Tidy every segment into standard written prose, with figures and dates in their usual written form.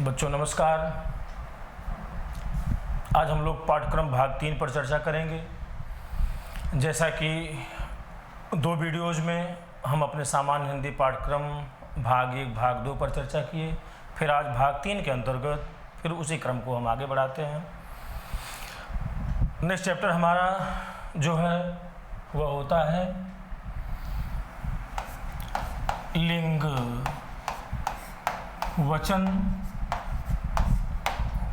बच्चों नमस्कार। आज हम लोग पाठ्यक्रम भाग 3 पर चर्चा करेंगे। जैसा कि 2 वीडियोज़ में हम अपने सामान्य हिंदी पाठ्यक्रम भाग 1 भाग 2 पर चर्चा किए, फिर आज भाग 3 के अंतर्गत फिर उसी क्रम को हम आगे बढ़ाते हैं। नेक्स्ट चैप्टर हमारा जो है वह होता है लिंग, वचन,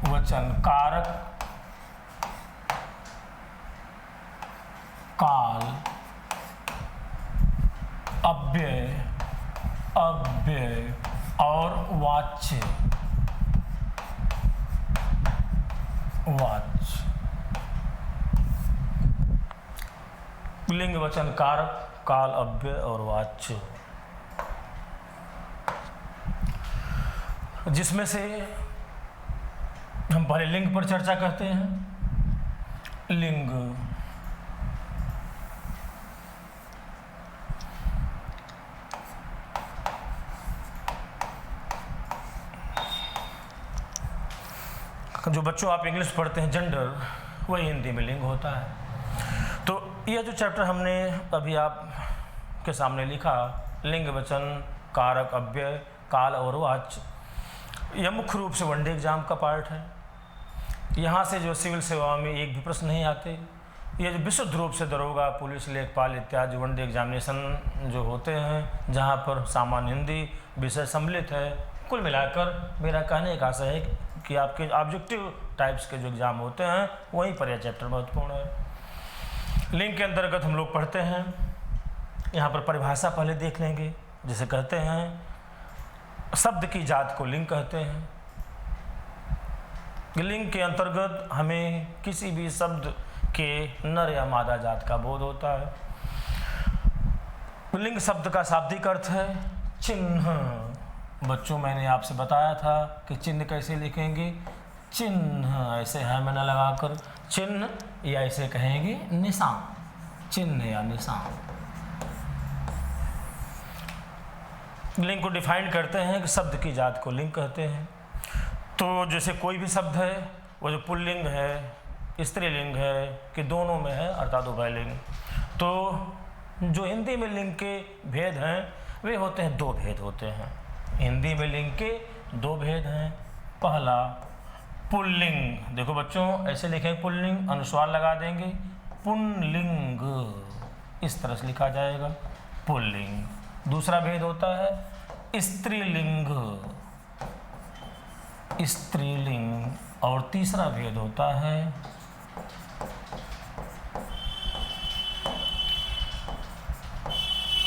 वचन कारक, काल, अव्यय, अव्यय और वाच्य, वाच्य। लिंग, वचन कारक, काल, अव्यय और वाच्य, जिसमें से हम पहले लिंग पर चर्चा करते हैं। लिंग जो बच्चों आप इंग्लिश पढ़ते हैं जेंडर, वही हिंदी में लिंग होता है। तो यह जो चैप्टर हमने अभी आप के सामने लिखा, लिंग, वचन कारक, अव्यय, काल और वाच्य, यह मुख्य रूप से वनडे एग्जाम का पार्ट है। यहाँ से जो सिविल सेवाओं में एक भी प्रश्न नहीं आते। ये जो विशुद्ध रूप से दरोगा, पुलिस, लेखपाल इत्यादि वनडे एग्जामिनेशन जो होते हैं, जहाँ पर सामान्य हिंदी विषय सम्मिलित है, कुल मिलाकर मेरा कहने का आशय है कि आपके ऑब्जेक्टिव टाइप्स के जो एग्ज़ाम होते हैं वहीं पर यह चैप्टर महत्वपूर्ण है। लिंग के अंतर्गत हम लोग पढ़ते हैं, यहाँ पर परिभाषा पहले देख लेंगे। जिसे कहते हैं शब्द की जात को लिंग कहते हैं। लिंग के अंतर्गत हमें किसी भी शब्द के नर या मादा जात का बोध होता है। लिंग शब्द का शाब्दिक अर्थ है चिन्ह। बच्चों मैंने आपसे बताया था कि चिन्ह कैसे लिखेंगे। चिन्ह ऐसे है मैंने लगाकर चिन्ह, या ऐसे कहेंगे निशान, चिन्ह या निशान। लिंग को डिफाइन करते हैं कि शब्द की जात को लिंग कहते हैं। तो जैसे कोई भी शब्द है, वो जो पुल्लिंग है, स्त्रीलिंग है, कि दोनों में है, अर्थात उभयलिंग। तो जो हिंदी में लिंग के भेद हैं वे होते हैं, 2 भेद होते हैं। हिंदी में लिंग के 2 भेद हैं। पहला पुल्लिंग, देखो बच्चों ऐसे लिखेंगे पुल्लिंग, अनुस्वार लगा देंगे, पुंलिंग, इस तरह से लिखा जाएगा पुल्लिंग। दूसरा भेद होता है स्त्रीलिंग, स्त्रीलिंग। और तीसरा भेद होता है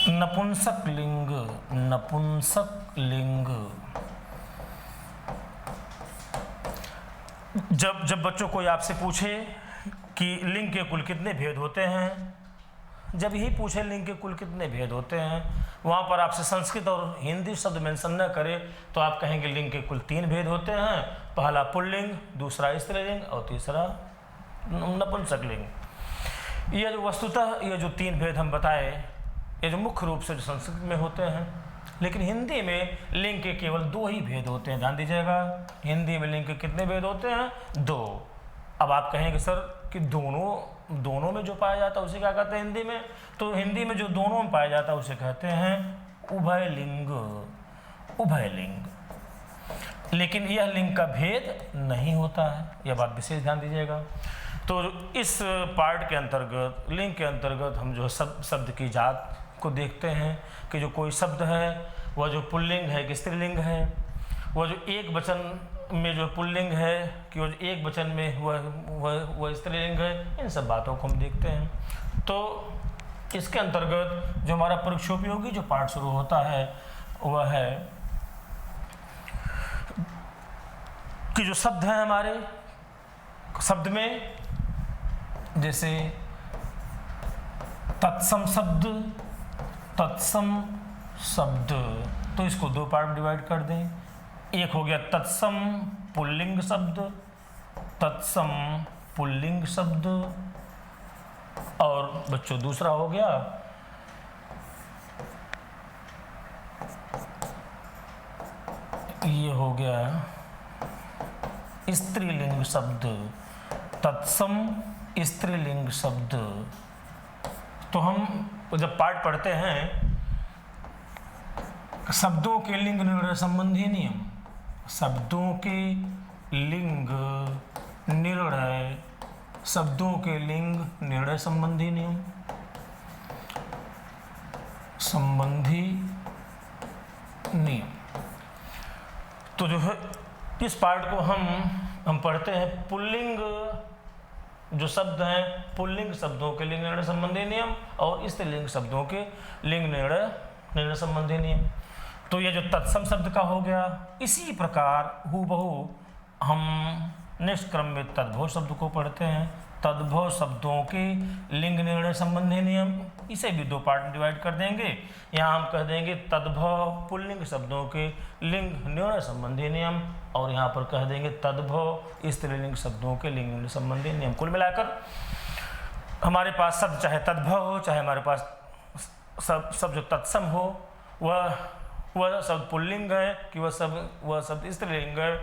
नपुंसक लिंग, नपुंसक लिंग। जब बच्चों कोई आपसे पूछे कि लिंग के कुल कितने भेद होते हैं, जब यही पूछे लिंग के कुल कितने भेद होते हैं, वहाँ पर आपसे संस्कृत और हिंदी शब्द मेंशन न करे तो आप कहेंगे लिंग के कुल 3 भेद होते हैं। पहला पुल्लिंग, दूसरा स्त्रीलिंग और तीसरा नपुंसक लिंग। ये जो वस्तुतः ये जो 3 भेद हम बताए, ये जो मुख्य रूप से जो संस्कृत में होते हैं, लेकिन हिंदी में लिंग के केवल 2 ही भेद होते हैं। ध्यान दीजिएगा, हिंदी में लिंग के कितने भेद होते हैं? 2। अब आप कहेंगे सर कि दोनों में जो पाया जाता है उसे क्या कहते हैं हिंदी में? तो हिंदी में जो दोनों में पाया जाता है उसे कहते हैं उभयलिंग, उभयलिंग। लेकिन यह लिंग का भेद नहीं होता है, यह बात विशेष ध्यान दीजिएगा। तो इस पार्ट के अंतर्गत, लिंग के अंतर्गत, हम जो शब्द की जात को देखते हैं कि जो कोई शब्द है वह जो पुल्लिंग है कि स्त्रीलिंग है, वह जो एक वचन में जो पुल्लिंग है कि वो एक वचन में वह स्त्रीलिंग है, इन सब बातों को हम देखते हैं। तो इसके अंतर्गत जो हमारा परीक्षोपयोगी जो पार्ट शुरू होता है वह है कि जो शब्द हैं हमारे शब्द में, जैसे तत्सम शब्द, तत्सम शब्द, तो इसको 2 पार्ट में डिवाइड कर दें। एक हो गया तत्सम पुल्लिंग शब्द, तत्सम पुल्लिंग शब्द, और बच्चों दूसरा हो गया ये हो गया स्त्रीलिंग शब्द, तत्सम स्त्रीलिंग शब्द। तो हम जब पाठ पढ़ते हैं शब्दों के लिंग निर्णय संबंधी नियम, शब्दों के लिंग निर्णय, शब्दों के लिंग निर्णय संबंधी नियम, संबंधी नियम। तो जो है इस पार्ट को हम पढ़ते हैं पुल्लिंग जो शब्द हैं, पुल्लिंग शब्दों के लिंग निर्णय संबंधी नियम और स्त्रीलिंग शब्दों के लिंग निर्णय संबंधी नियम। तो ये जो तत्सम शब्द का हो गया, इसी प्रकार हूबहू हम नेक्स्ट क्रम में तद्भव शब्द को पढ़ते हैं। तद्भव शब्दों के लिंग निर्णय संबंधी नियम, इसे भी दो पार्ट में डिवाइड कर देंगे। यहाँ हम कह देंगे तद्भव पुल्लिंग शब्दों के लिंग निर्णय संबंधी नियम, और यहाँ पर कह देंगे तद्भव स्त्रीलिंग शब्दों के लिंग निर्णय संबंधी नियम। कुल मिलाकर हमारे पास शब्द चाहे तद्भव हो, चाहे हमारे पास शब्द जो तत्सम हो, वह शब्द पुल्लिंग है कि वह शब्द स्त्रीलिंग है,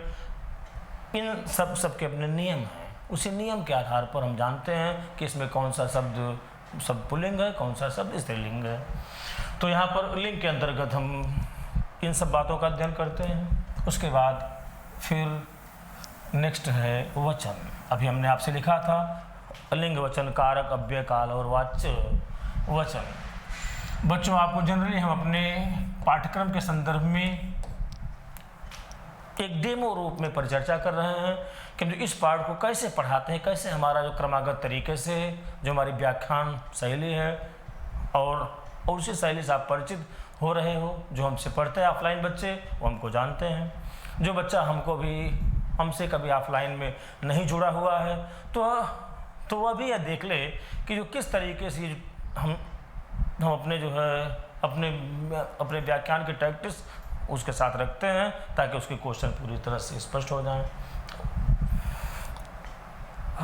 इन सब के अपने नियम हैं। उसी नियम के आधार पर हम जानते हैं कि इसमें कौन सा शब्द पुल्लिंग है, कौन सा शब्द स्त्रीलिंग है। तो यहाँ पर लिंग के अंतर्गत हम इन सब बातों का अध्ययन करते हैं। उसके बाद फिर नेक्स्ट है वचन। अभी हमने आपसे लिखा था लिंग, वचन, कारक, अव्यय काल और वाच्य वचन। बच्चों, आपको जनरली हम अपने पाठ्यक्रम के संदर्भ में एक डेमो रूप में परिचर्चा कर रहे हैं कि हम इस पाठ को कैसे पढ़ाते हैं, कैसे हमारा जो क्रमागत तरीके से जो हमारी व्याख्यान शैली है और उसी शैली से आप परिचित हो रहे हो। जो हमसे पढ़ते हैं ऑफलाइन बच्चे, वो हमको जानते हैं। जो बच्चा हमसे कभी ऑफलाइन में नहीं जुड़ा हुआ है, तो वह भी यह देख ले कि जो किस तरीके से हम अपने जो है अपने व्याख्यान की प्रैक्टिस उसके साथ रखते हैं, ताकि उसके क्वेश्चन पूरी तरह से स्पष्ट हो जाएं।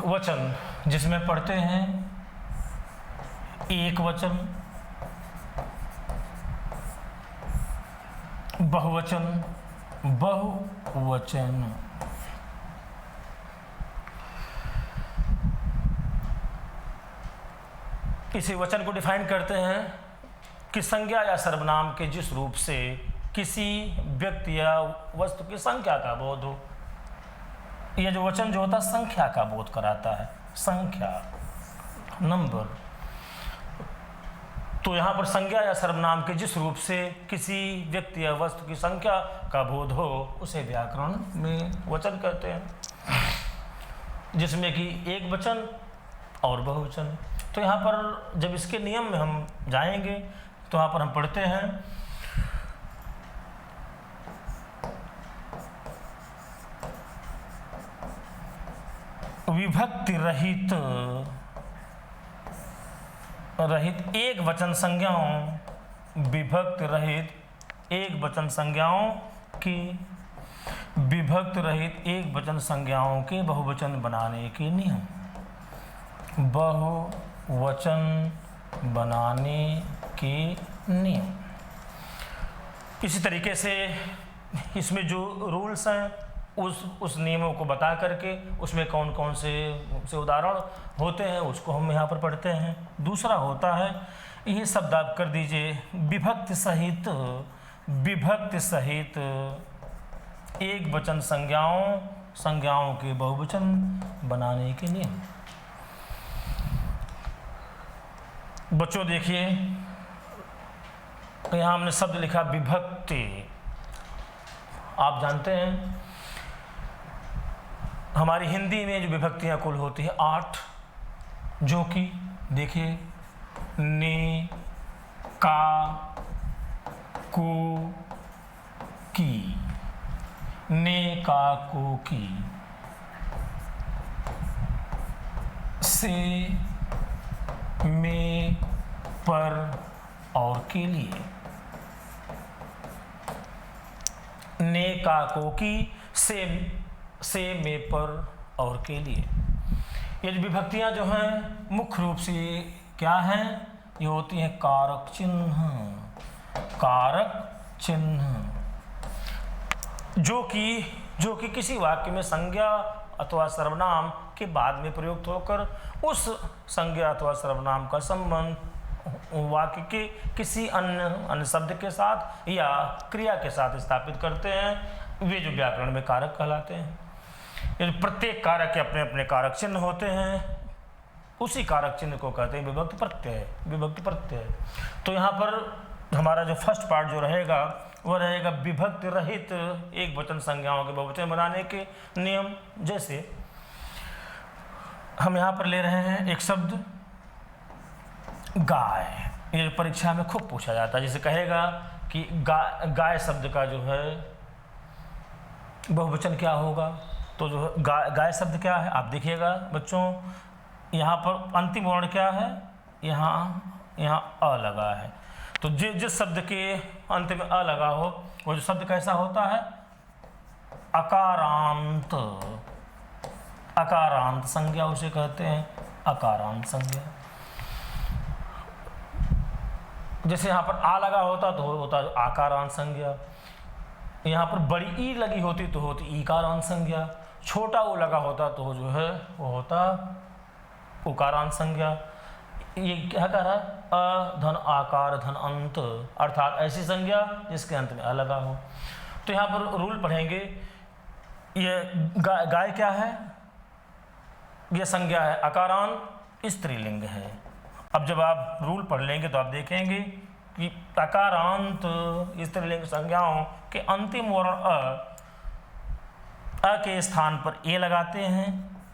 वचन जिसमें पढ़ते हैं एक वचन, बहुवचन, बहुवचन। इसी वचन को डिफाइन करते हैं कि संज्ञा या सर्वनाम के जिस रूप से किसी व्यक्ति या वस्तु की संख्या का बोध हो। यह जो वचन जो होता है संख्या का बोध कराता है, संख्या, नंबर। तो यहाँ पर संज्ञा या सर्वनाम के जिस रूप से किसी व्यक्ति या वस्तु की संख्या का बोध हो, उसे व्याकरण में वचन कहते हैं, जिसमें कि एक वचन और बहुवचन। तो यहाँ पर जब इसके नियम में हम जाएंगे तो यहाँ पर हम पढ़ते हैं विभक्ति रहित एक वचन संज्ञाओं, विभक्ति रहित एक वचन संज्ञाओं की, विभक्ति रहित एक वचन संज्ञाओं के बहुवचन बनाने के नियम, बहुवचन बनाने के नियम। इसी तरीके से इसमें जो रूल्स हैं उस नियमों को बता करके उसमें कौन कौन से उदाहरण होते हैं उसको हम यहाँ पर पढ़ते हैं। दूसरा होता है, ये शब्द आप कर दीजिए, विभक्ति सहित एक वचन संज्ञाओं के बहुवचन बनाने के नियम। बच्चों देखिए, यहाँ हमने शब्द लिखा विभक्ति। आप जानते हैं हमारी हिंदी में जो विभक्तियाँ कुल होती है 8, जो कि देखिए ने, का, को, की, ने, का, को, की, से, में, पर और के लिए। ने, का, को, की, से, में, पर और के लिए। ये जो विभक्तियां जो हैं मुख्य रूप से क्या हैं, ये होती हैं कारक चिन्ह, कारक चिन्ह, जो कि जो कि किसी वाक्य में संज्ञा अथवा सर्वनाम के बाद में प्रयुक्त होकर उस संज्ञा अथवा सर्वनाम का संबंध वाक्य के किसी अन्य शब्द के साथ या क्रिया के साथ स्थापित करते हैं, वे जो व्याकरण में कारक कहलाते हैं। यदि प्रत्येक कारक के अपने अपने कारक चिन्ह होते हैं, उसी कारक चिन्ह को कहते हैं विभक्ति प्रत्यय। विभक्ति प्रत्यय। तो यहाँ पर हमारा जो फर्स्ट पार्ट जो रहेगा वह रहेगा विभक्ति रहित एक वचन संज्ञाओं के बहुवचन बनाने के नियम। जैसे हम यहाँ पर ले रहे हैं एक शब्द गाय, ये परीक्षा में खूब पूछा जाता है। जैसे कहेगा कि गाय शब्द का जो है बहुवचन क्या होगा, तो जो गाय शब्द क्या है आप देखिएगा बच्चों, यहाँ पर अंतिम वर्ण क्या है, यहाँ अ लगा है। तो जिस शब्द के अंत में अ लगा हो वो जो शब्द कैसा होता है, अकारांत। अकारांत संज्ञा उसे कहते हैं, अकारांत संज्ञा। जैसे यहाँ पर आ लगा होता तो होता आकारांत संज्ञा, यहाँ पर बड़ी ई लगी होती तो होती ईकारांत संज्ञा, छोटा ऊ लगा होता तो जो है वो होता उकारांत संज्ञा। ये क्या कह रहा है, अ धन आकार धन अंत, अर्थात ऐसी संज्ञा जिसके अंत में अ लगा हो। तो यहाँ पर रूल पढ़ेंगे, ये गाय क्या है, ये संज्ञा है अकारांत, स्त्रीलिंग है। अब जब आप रूल पढ़ लेंगे तो आप देखेंगे कि अकारांत स्त्रीलिंग संज्ञाओं के अंतिम वर्ण अ के स्थान पर ए लगाते हैं,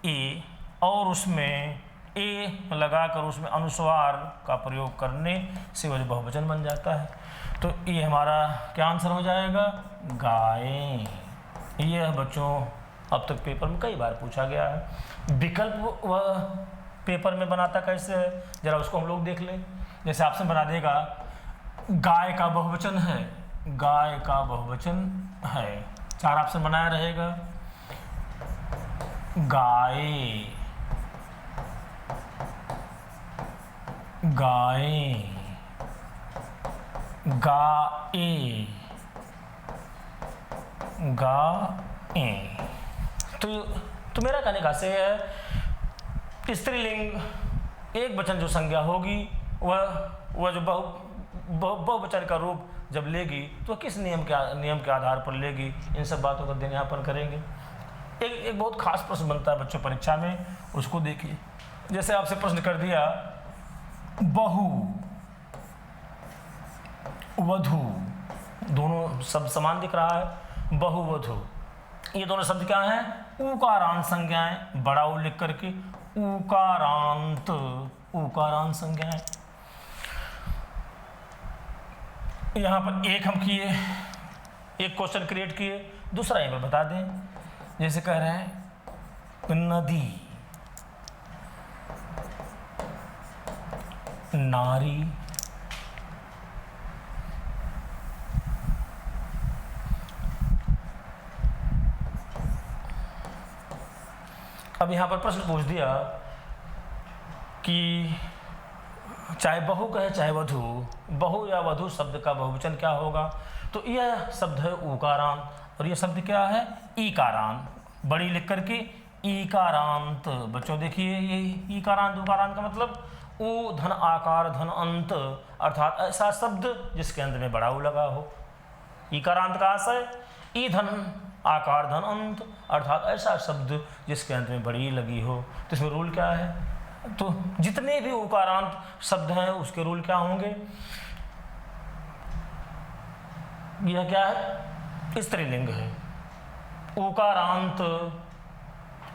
ए, और उसमें ए लगाकर उसमें अनुस्वार का प्रयोग करने से वह बहुवचन बन जाता है। तो ये हमारा क्या आंसर हो जाएगा, गायें। ये बच्चों अब तक पेपर में कई बार पूछा गया है। विकल्प वह पेपर में बनाता कैसे है, जरा उसको हम लोग देख लें। जैसे आपसे बना देगा गाय का बहुवचन है, गाय का बहुवचन है, 4 ऑप्शन बनाया रहेगा, गाय, गाय, गाए, गाए। तो मेरा कहने का से है स्त्रीलिंग एक वचन जो संज्ञा होगी वह जो बहुवचन का रूप जब लेगी तो किस नियम के आधार पर लेगी, इन सब बातों का ध्यान करेंगे। एक बहुत खास प्रश्न बनता है बच्चों परीक्षा में, उसको देखिए। जैसे आपसे प्रश्न कर दिया बहु वधु, दोनों शब्द समान दिख रहा है, बहु वधु, ये दोनों शब्द क्या हैं, उकारांत संज्ञाएं, बड़ा उ लिख करके उकारांत, उकारांत संज्ञाएं। यहाँ पर एक हम किए, एक क्वेश्चन क्रिएट किए, दूसरा यहाँ पर बता दें। जैसे कह रहे हैं नदी, नारी, अब यहाँ पर प्रश्न पूछ दिया कि चाहे बहु कहे चाहे वधु, बहु या वधु शब्द का बहुवचन क्या होगा, तो यह शब्द है उकारांत और यह शब्द क्या है, ईकारांत, बड़ी लिख करके ईकारांत। बच्चों देखिए ये ईकारांत उकारांत का मतलब ऊ धन आकार धन अंत, अर्थात ऐसा शब्द जिसके अंत में बड़ा ऊ लगा हो। ईकारांत का आशय ई धन आकार धन अंत, अर्थात ऐसा शब्द जिसके अंत में बड़ी लगी हो। तो इसमें रूल क्या है, तो जितने भी उकारांत शब्द हैं उसके रूल क्या होंगे, यह क्या है, स्त्रीलिंग है। उकारांत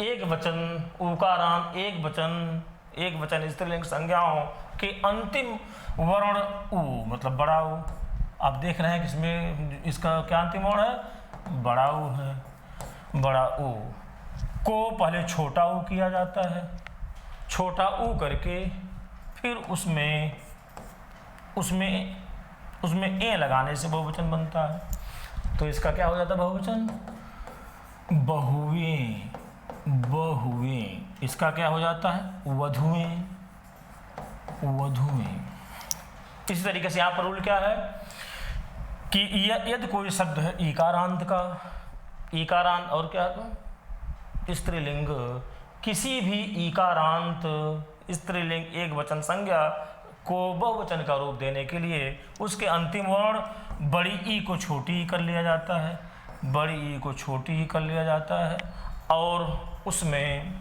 एक वचन, उकारांत एक वचन स्त्रीलिंग संज्ञाओं के अंतिम वर्ण उ, मतलब बड़ा उ। आप देख रहे हैं कि इसमें इसका क्या अंतिम वर्ण है, बड़ा उ है। बड़ा उ को पहले छोटा उ किया जाता है, छोटा उ करके फिर उसमें ए लगाने से बहुवचन बनता है। तो इसका क्या हो जाता है बहुवचन, बहुएं, बहुएं। इसका क्या हो जाता है, वधुएं, वधुएं। इसी तरीके से यहाँ पर रूल क्या है कि यदि कोई शब्द है ईकारांत का ईकारांत और क्या स्त्रीलिंग किसी भी ईकारांत स्त्रीलिंग एक वचन संज्ञा को बहुवचन का रूप देने के लिए उसके अंतिम वर्ण बड़ी ई को छोटी ई कर लिया जाता है, बड़ी ई को छोटी ई कर लिया जाता है और उसमें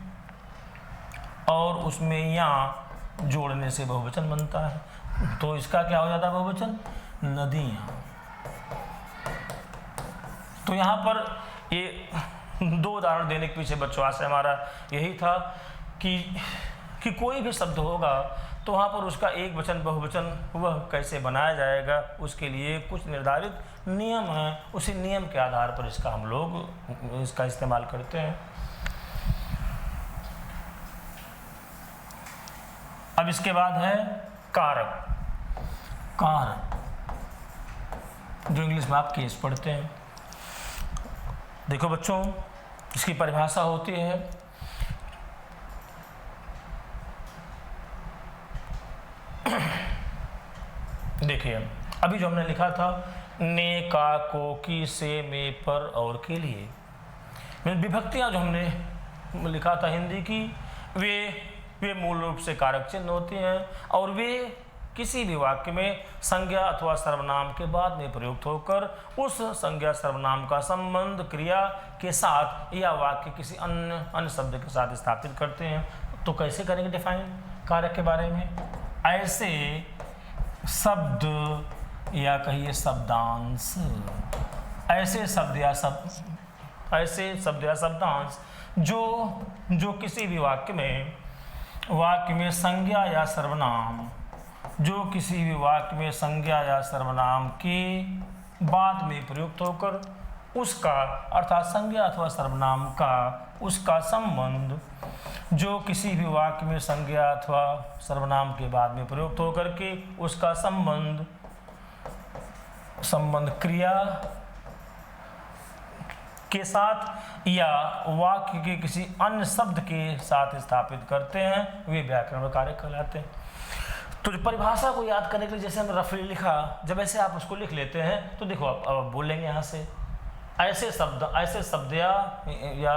यहाँ जोड़ने से बहुवचन बनता है। तो इसका क्या हो जाता है बहुवचन? नदियाँ। तो यहाँ पर ये 2 उदाहरण देने के पीछे बच्चों आशय हमारा यही था कि कोई भी शब्द होगा तो वहाँ पर उसका एक वचन बहुवचन वह कैसे बनाया जाएगा, उसके लिए कुछ निर्धारित नियम हैं। उसी नियम के आधार पर इसका हम लोग इसका इस्तेमाल करते हैं। अब इसके बाद है कारक। कारक जो इंग्लिश में आप केस पढ़ते हैं। देखो बच्चों, इसकी परिभाषा होती है देखिए, अभी जो हमने लिखा था ने, का, को, की, से, में, पर और के लिए, विभक्तियां जो हमने लिखा था हिंदी की, वे मूल रूप से कारक चिन्ह होती हैं और वे किसी भी वाक्य में संज्ञा अथवा सर्वनाम के बाद में प्रयुक्त होकर उस संज्ञा सर्वनाम का संबंध क्रिया के साथ या वाक्य किसी अन्य शब्द के साथ स्थापित करते हैं। तो कैसे करेंगे डिफाइन कारक के बारे में? ऐसे शब्द या कहिए शब्दांश, ऐसे शब्द या शब्दांश जो किसी भी वाक्य में संज्ञा या सर्वनाम, जो किसी भी वाक्य में संज्ञा या सर्वनाम के बाद में प्रयुक्त होकर उसका अर्थात संज्ञा अथवा सर्वनाम का उसका संबंध, जो किसी भी वाक्य में संज्ञा अथवा सर्वनाम के बाद में प्रयुक्त होकर के उसका संबंध क्रिया के साथ या वाक्य के किसी अन्य शब्द के साथ स्थापित करते हैं, वे व्याकरण में कारक कहलाते हैं। तो जो परिभाषा को याद करने के लिए जैसे हमने रफली लिखा, जब ऐसे आप उसको लिख लेते हैं तो देखो अब बोलेंगे यहाँ से ऐसे शब्द या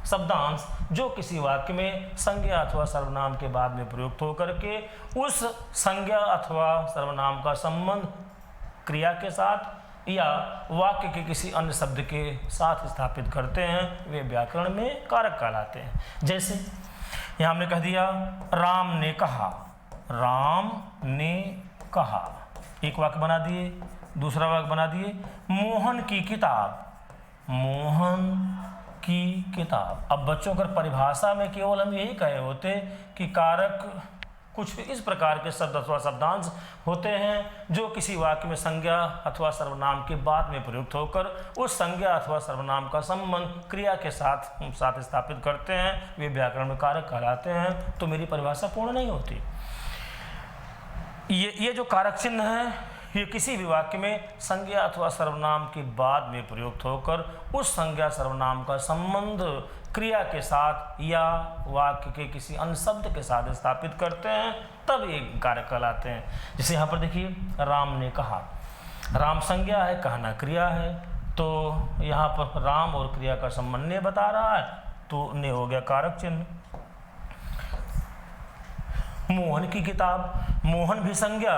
शब्दांश जो किसी वाक्य में संज्ञा अथवा सर्वनाम के बाद में प्रयुक्त होकर के उस संज्ञा अथवा सर्वनाम का संबंध क्रिया के साथ या वाक्य के किसी अन्य शब्द के साथ स्थापित करते हैं, वे व्याकरण में कारक कहलाते हैं। जैसे यहाँ हमने कह दिया राम ने कहा, राम ने कहा, एक वाक्य बना दिए। दूसरा वाक्य बना दिए मोहन की किताब, मोहन की किताब। अब बच्चों कर परिभाषा में केवल हम यही कहे होते कि कारक कुछ इस प्रकार के शब्द अथवा शब्दांश होते हैं जो किसी वाक्य में संज्ञा अथवा सर्वनाम के बाद में प्रयुक्त होकर उस संज्ञा अथवा सर्वनाम का संबंध क्रिया के साथ स्थापित करते हैं, वे व्याकरण में कारक कहलाते हैं। तो मेरी परिभाषा पूर्ण नहीं होती। ये जो कारक चिन्ह है ये किसी भी वाक्य में संज्ञा अथवा सर्वनाम के बाद में प्रयुक्त होकर उस संज्ञा सर्वनाम का संबंध क्रिया के साथ या वाक्य के किसी अन्य शब्द के साथ स्थापित करते हैं, तब ये कारक कहलाते हैं। जैसे यहाँ पर देखिए राम ने कहा, राम संज्ञा है, कहना क्रिया है, तो यहाँ पर राम और क्रिया का संबंध ने बता रहा है, तो ने हो गया कारक चिन्ह। मोहन की किताब, मोहन भी संज्ञा,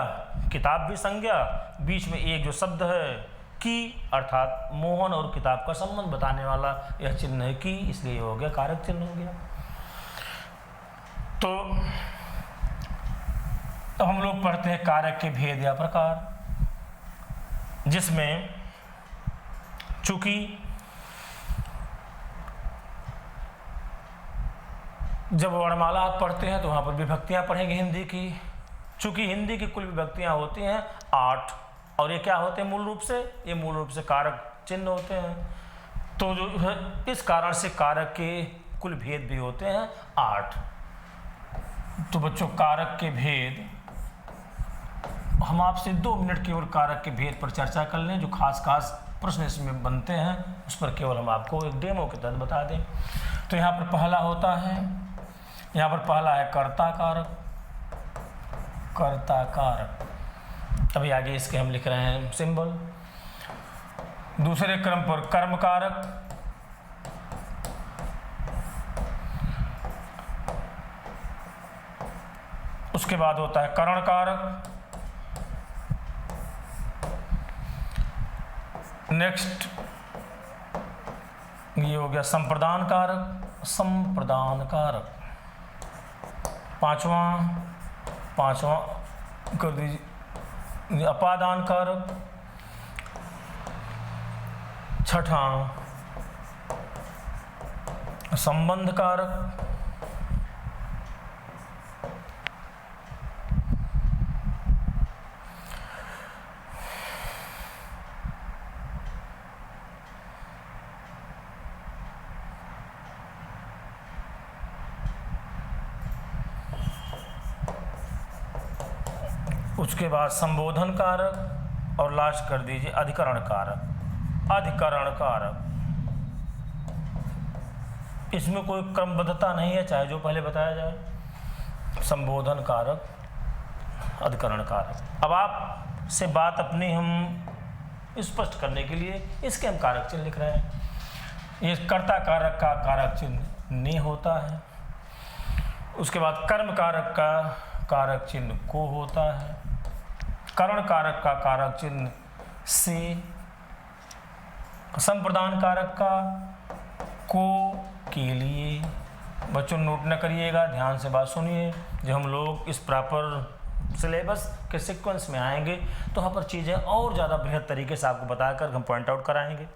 किताब भी संज्ञा, बीच में एक जो शब्द है की अर्थात मोहन और किताब का संबंध बताने वाला यह चिन्ह है की, इसलिए हो गया कारक चिन्ह हो गया। तो हम लोग पढ़ते हैं कारक के भेद या प्रकार, जिसमें चूंकि जब वर्णमाला आप पढ़ते हैं तो वहाँ पर विभक्तियाँ पढ़ेंगे हिंदी की। चूँकि हिंदी की कुल विभक्तियाँ होती हैं 8 और ये क्या होते हैं मूल रूप से? ये मूल रूप से कारक चिन्ह होते हैं। तो जो है इस कारण से कारक के कुल भेद भी होते हैं 8। तो बच्चों कारक के भेद हम आपसे 2 मिनट केवल कारक के भेद पर चर्चा कर लें। जो खास प्रश्न इसमें बनते हैं उस पर केवल हम आपको एक डेमो के तहत बता दें। तो यहाँ पर पहला होता है, यहाँ पर पहला है कर्ता कारक, कर्ता कारक। अभी आगे इसके हम लिख रहे हैं सिंबल। दूसरे क्रम पर कर्म कारक, उसके बाद होता है करण कारक, नेक्स्ट ये हो गया संप्रदान कारक, संप्रदान कारक, पांचवा कर दीजिए अपादान कारक, छठा संबंध कारक, उसके बाद संबोधन कारक और लास्ट कर दीजिए अधिकरण कारक। अधिकरण कारक इसमें कोई क्रमबद्धता नहीं है, चाहे जो पहले बताया जाए। संबोधन कारक, अधिकरण कारक। अब आप से बात अपनी हम स्पष्ट करने के लिए इसके हम कारक चिन्ह लिख रहे हैं। ये कर्ता कारक का कारक चिन्ह ने होता है। उसके बाद कर्म कारक का कारक चिन्ह को होता है। करण कारक का कारक चिन्ह से। संप्रदान कारक का को के लिए। बच्चों नोट न करिएगा, ध्यान से बात सुनिए। जब हम लोग इस प्रॉपर सिलेबस के सीक्वेंस में आएंगे तो वहाँ पर चीज़ें और ज़्यादा बृहद तरीके से आपको बताकर हम पॉइंट आउट कराएंगे।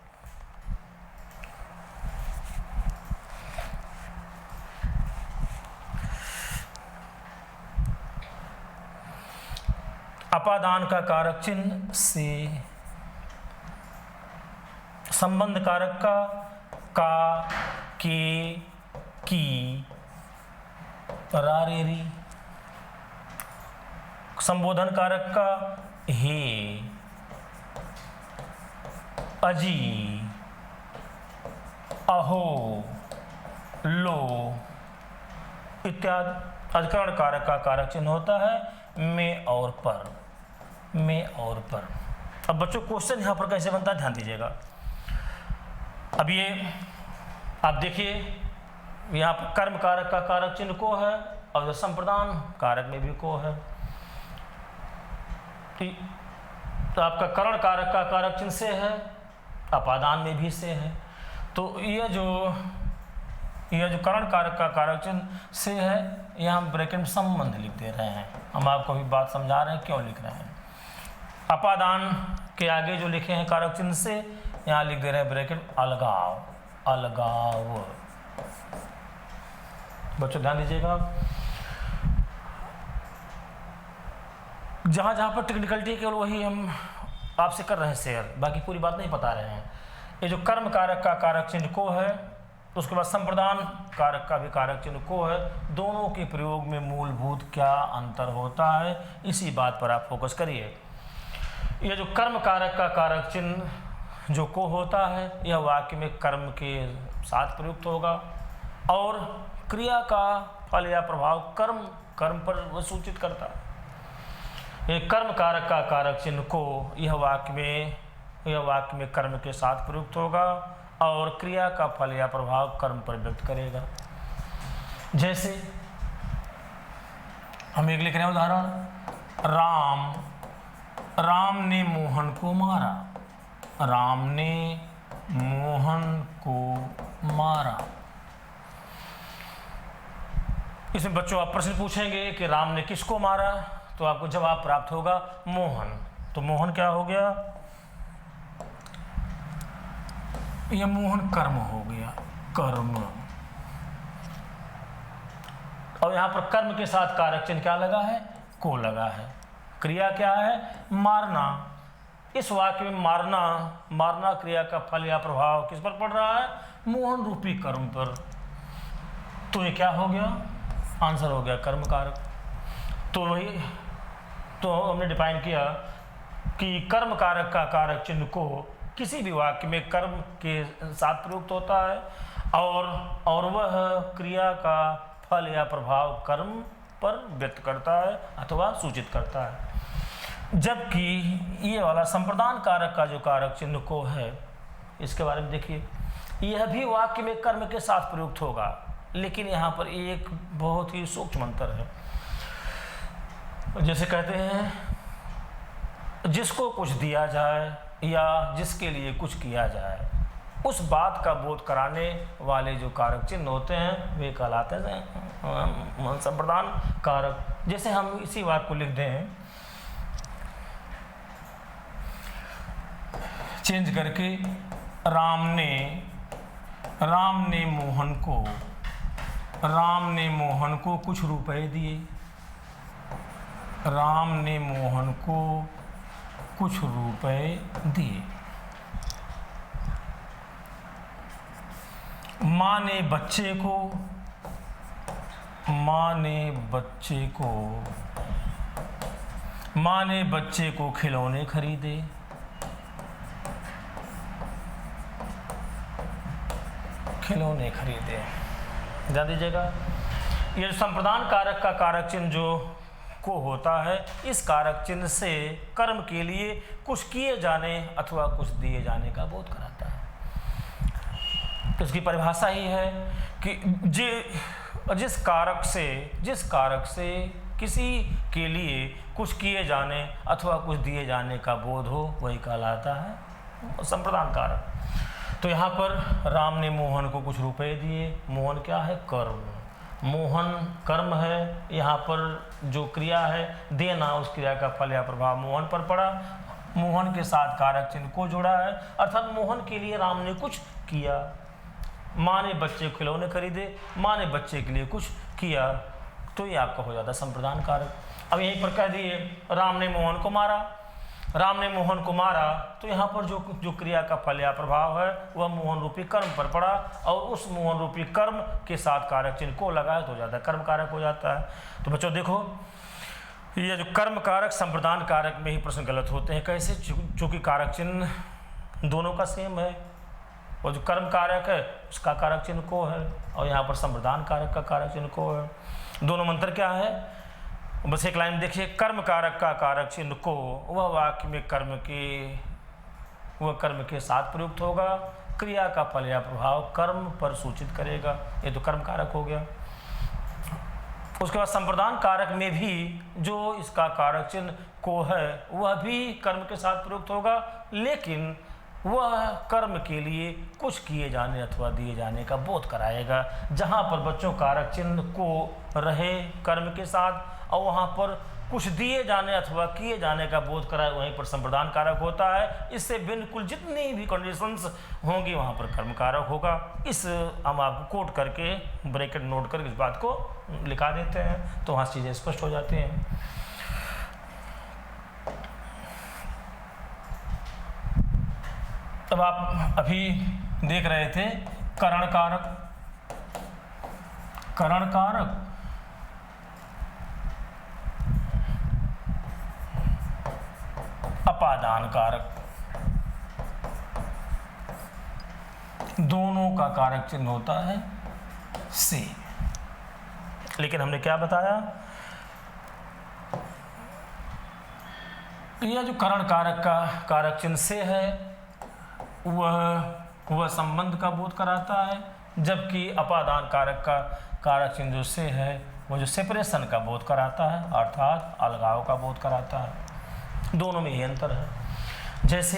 अपादान का कारक चिन्ह से। संबंध कारक का के की रारेरी। संबोधन कारक का हे अजी अहो लो इत्यादि। अधिकरण कारक का कारक चिन्ह होता है में और पर। में और पर। अब बच्चों क्वेश्चन यहाँ पर कैसे बनता है ध्यान दीजिएगा। अब ये आप देखिए यहाँ पर कर्म कारक का कारक चिन्ह को है और संप्रदान कारक में भी को है। तो आपका करण कारक का कारक चिन्ह से है, अपादान में भी से है। तो यह जो करण कारक का कारक चिन्ह से है, यहाँ हम ब्रैकेट में संबंध लिख दे रहे हैं। हम आपको भी बात समझा रहे हैं क्यों लिख रहे हैं। अपादान के आगे जो लिखे हैं कारक चिन्ह से, यहाँ लिख दे रहे हैं ब्रैकेट अलगाव। अलगाव बच्चों ध्यान दीजिएगा। जहाँ जहाँ पर टेक्निकलिटी केवल वही हम आपसे कर रहे हैं शेयर, बाकी पूरी बात नहीं बता रहे हैं। ये जो कर्म कारक का कारक चिन्ह को है, उसके बाद संप्रदान कारक का भी कारक चिन्ह को है। दोनों के प्रयोग में मूलभूत क्या अंतर होता है, इसी बात पर आप फोकस करिए। यह जो कर्म कारक का कारक चिन्ह जो को होता है, यह वाक्य में कर्म के साथ प्रयुक्त होगा और क्रिया का फल या प्रभाव कर्म पर वह सूचित करता है। यह कर्म कारक का कारक चिन्ह को यह वाक्य में कर्म के साथ प्रयुक्त होगा और क्रिया का फल या प्रभाव कर्म पर व्यक्त करेगा। जैसे हम एक लिख रहे हैं उदाहरण, राम ने मोहन को मारा। राम ने मोहन को मारा। इसमें बच्चों आप प्रश्न पूछेंगे कि राम ने किसको मारा, तो आपको जवाब प्राप्त होगा मोहन। तो मोहन क्या हो गया, यह मोहन कर्म हो गया, कर्म। और यहां पर कर्म के साथ कारक चिन्ह क्या लगा है, को लगा है। क्रिया क्या है, मारना। इस वाक्य में मारना क्रिया का फल या प्रभाव किस पर पड़ रहा है, मोहन रूपी कर्म पर। तो ये क्या हो गया, आंसर हो गया कर्म कारक। तो हमने डिफाइन किया कि कर्म कारक का कारक चिन्ह को किसी भी वाक्य में कर्म के साथ प्रयुक्त होता है और वह क्रिया का फल या प्रभाव कर्म पर व्यक्त करता है अथवा सूचित करता है। जबकि ये वाला संप्रदान कारक का जो कारक चिन्ह को है, इसके बारे में देखिए। यह भी वाक्य में कर्म के साथ प्रयुक्त होगा, लेकिन यहाँ पर एक बहुत ही सूक्ष्म अंतर है। जैसे कहते हैं जिसको कुछ दिया जाए या जिसके लिए कुछ किया जाए, उस बात का बोध कराने वाले जो कारक चिन्ह होते हैं वे कहलाते हैं संप्रदान कारक। जैसे हम इसी बात को लिख दें चेंज करके, राम ने मोहन को कुछ रुपए दिए। राम ने मोहन को कुछ रुपए दिए। माँ ने बच्चे को खिलौने खरीदे। ध्यान दीजिएगा, ये संप्रदान कारक का कारक चिन्ह जो को होता है, इस कारक चिन्ह से कर्म के लिए कुछ किए जाने अथवा कुछ दिए जाने का बोध कराता है। तो इसकी परिभाषा ही है कि जिस कारक से किसी के लिए कुछ किए जाने अथवा कुछ दिए जाने का बोध हो, वही कहलाता है संप्रदान कारक। तो यहाँ पर राम ने मोहन को कुछ रुपए दिए। मोहन क्या है? कर्म। मोहन कर्म है। यहाँ पर जो क्रिया है देना, उस क्रिया का फल या प्रभाव मोहन पर पड़ा। मोहन के साथ कारक चिन्ह को जोड़ा है, अर्थात मोहन के लिए राम ने कुछ किया। माँ ने बच्चे को खिलौने खरीदे, माँ ने बच्चे के लिए कुछ किया, तो ये आपका हो जाता संप्रदान कारक। अब यहीं पर कह दिए राम ने मोहन को मारा, तो यहाँ पर जो क्रिया का फल या प्रभाव है वह मोहन रूपी कर्म पर पड़ा, और उस मोहन रूपी कर्म के साथ कारक चिन्ह को लगाए तो ज़्यादा कर्म कारक हो जाता है। तो बच्चों देखो, ये जो कर्म कारक संप्रदान कारक में ही प्रश्न गलत होते हैं। कैसे? चूँकि कारक चिन्ह दोनों का सेम है, और जो कर्म कारक है उसका कारक चिन्ह को है, और यहाँ पर संप्रदान कारक का कारक चिन्ह को है। दोनों में अंतर क्या है? बस एक लाइन देखिए, कर्म कारक का कारक चिन्ह को वह वाक्य में कर्म के साथ प्रयुक्त होगा। क्रिया का फल या प्रभाव कर्म पर सूचित करेगा। ये तो कर्म कारक हो गया। उसके बाद संप्रदान कारक में भी जो इसका कारक चिन्ह को है वह भी कर्म के साथ प्रयुक्त होगा, लेकिन वह कर्म के लिए कुछ किए जाने अथवा दिए जाने का बोध कराएगा। जहाँ पर बच्चों कारक चिन्ह को रहे कर्म के साथ, और वहाँ पर कुछ दिए जाने अथवा किए जाने का बोध कराए, वहीं पर संप्रदान कारक होता है। इससे बिल्कुल जितनी भी कंडीशंस होंगी वहाँ पर कर्म कारक होगा। इस हम आपको कोट करके ब्रैकेट नोट करके इस बात को लिखा देते हैं, तो वहाँ चीज़ें स्पष्ट हो जाती हैं। तब आप अभी देख रहे थे करण कारक, अपादान कारक, दोनों का कारक चिन्ह होता है से। लेकिन हमने क्या बताया? यह जो करण कारक का कारक चिन्ह से है वह संबंध का बोध कराता है, जबकि अपादान कारक का कारक चिन्ह जो से है वो जो सेपरेशन का बोध कराता है, अर्थात अलगाव का बोध कराता है। दोनों में ही अंतर है। जैसे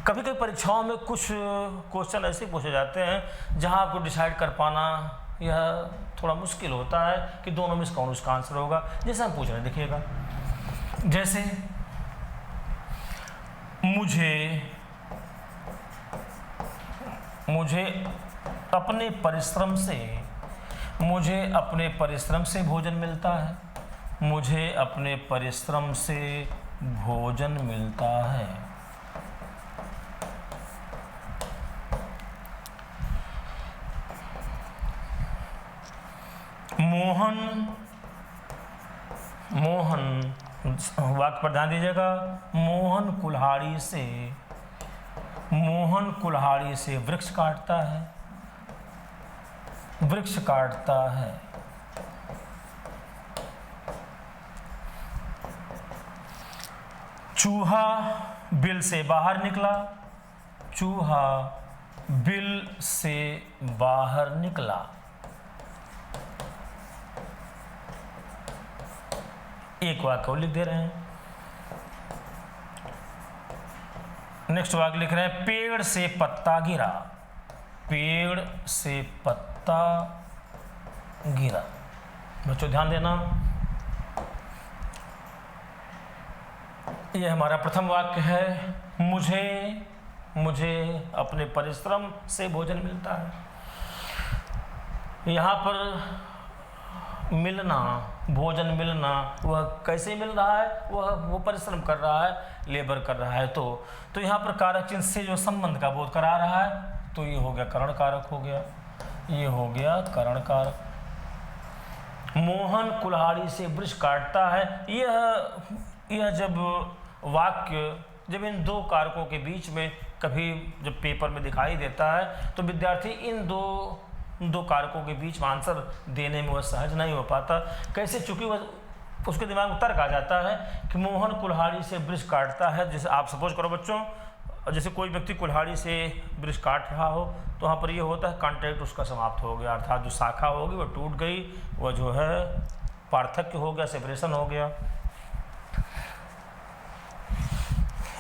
कभी कभी परीक्षाओं में कुछ क्वेश्चन ऐसे पूछे जाते हैं जहां आपको डिसाइड कर पाना यह थोड़ा मुश्किल होता है कि दोनों में कौन उसका आंसर होगा। जैसे हम पूछ रहे हैं, देखिएगा, जैसे मुझे अपने परिश्रम से भोजन मिलता है। मुझे अपने परिश्रम से भोजन मिलता है। मोहन वाक्य पर ध्यान दीजिएगा। मोहन कुल्हाड़ी से वृक्ष काटता है। चूहा बिल से बाहर निकला। चूहा बिल से बाहर निकला। एक वाक्य को लिख दे रहे हैं। नेक्स्ट वाक्य लिख रहे हैं पेड़ से पत्ता गिरा। पेड़ से पत्ता गिरा। बच्चों ध्यान देना, यह हमारा प्रथम वाक्य है। मुझे अपने परिश्रम से भोजन मिलता है। यहाँ पर मिलना, भोजन मिलना, वह कैसे मिल रहा है? वो परिश्रम कर रहा है, लेबर कर रहा है। तो यहाँ पर कारक चिन्ह से जो संबंध का बोध करा रहा है, तो ये हो गया करण कारक हो गया, ये हो गया करण कारक। मोहन कुल्हाड़ी से वृक्ष काटता है। यह जब वाक्य जब इन दो कारकों के बीच में कभी जब पेपर में दिखाई देता है, तो विद्यार्थी इन दो कारकों के बीच में आंसर देने में वह सहज नहीं हो पाता। कैसे? चूंकि वह उसके दिमाग में तर्क आ जाता है कि मोहन कुल्हाड़ी से वृक्ष काटता है। जैसे आप सपोज करो बच्चों, जैसे कोई व्यक्ति कुल्हाड़ी से वृक्ष काट रहा हो, तो वहाँ पर ये होता है कॉन्टैक्ट उसका समाप्त हो गया, अर्थात जो शाखा होगी वह टूट गई, वह जो है पार्थक्य हो गया, सेपरेशन हो गया।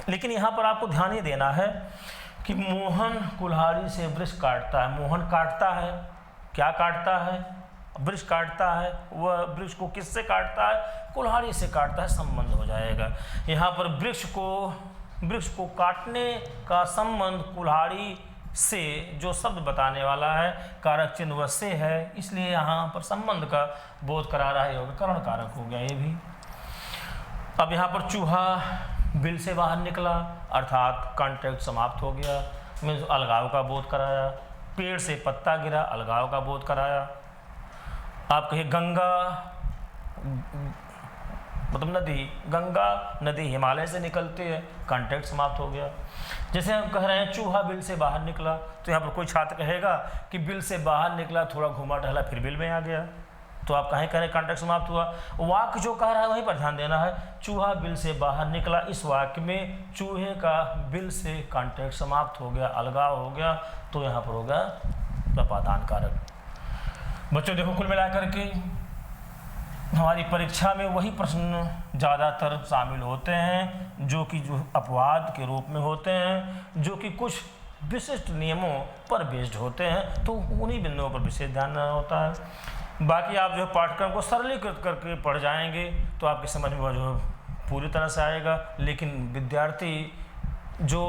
लेकिन यहाँ पर आपको ध्यान ये देना है कि मोहन कुल्हाड़ी से वृक्ष काटता है। मोहन काटता है, क्या काटता है? वृक्ष काटता है। वह वृक्ष को किससे काटता है? कुल्हाड़ी से काटता है, संबंध हो जाएगा। यहाँ पर वृक्ष को काटने का संबंध कुल्हाड़ी से जो शब्द बताने वाला है, कारक चिन्ह वह से है, इसलिए यहाँ पर संबंध का बोध करा रहा है, होगा करण कारक हो गया ये भी। अब यहाँ पर चूहा बिल से बाहर निकला, अर्थात कॉन्टैक्ट समाप्त हो गया, मीन्स अलगाव का बोध कराया। पेड़ से पत्ता गिरा, अलगाव का बोध कराया। आप कहिए गंगा मतलब नदी, गंगा नदी हिमालय से निकलती है, कॉन्टैक्ट समाप्त हो गया। जैसे हम कह रहे हैं चूहा बिल से बाहर निकला, तो यहाँ पर कोई छात्र कहेगा कि बिल से बाहर निकला, थोड़ा घूमा टहला, फिर बिल में आ गया, तो आप कहें करें कॉन्टैक्ट समाप्त हुआ। वाक्य जो कह रहा है वहीं पर ध्यान देना है। चूहा बिल से बाहर निकला, इस वाक्य में चूहे का बिल से कॉन्टैक्ट समाप्त हो गया, अलगाव हो गया, तो यहाँ पर होगा प्रपादान कारक। बच्चों देखो, कुल मिलाकर के हमारी परीक्षा में वही प्रश्न ज़्यादातर शामिल होते हैं जो अपवाद के रूप में होते हैं, जो कि कुछ विशिष्ट नियमों पर बेस्ड होते हैं, तो उन्हीं बिंदुओं पर विशेष ध्यान देना होता है। बाकी आप जो पाठ्यक्रम को सरलीकृत करके पढ़ जाएंगे तो आपकी समझ में जो पूरी तरह से आएगा। लेकिन विद्यार्थी जो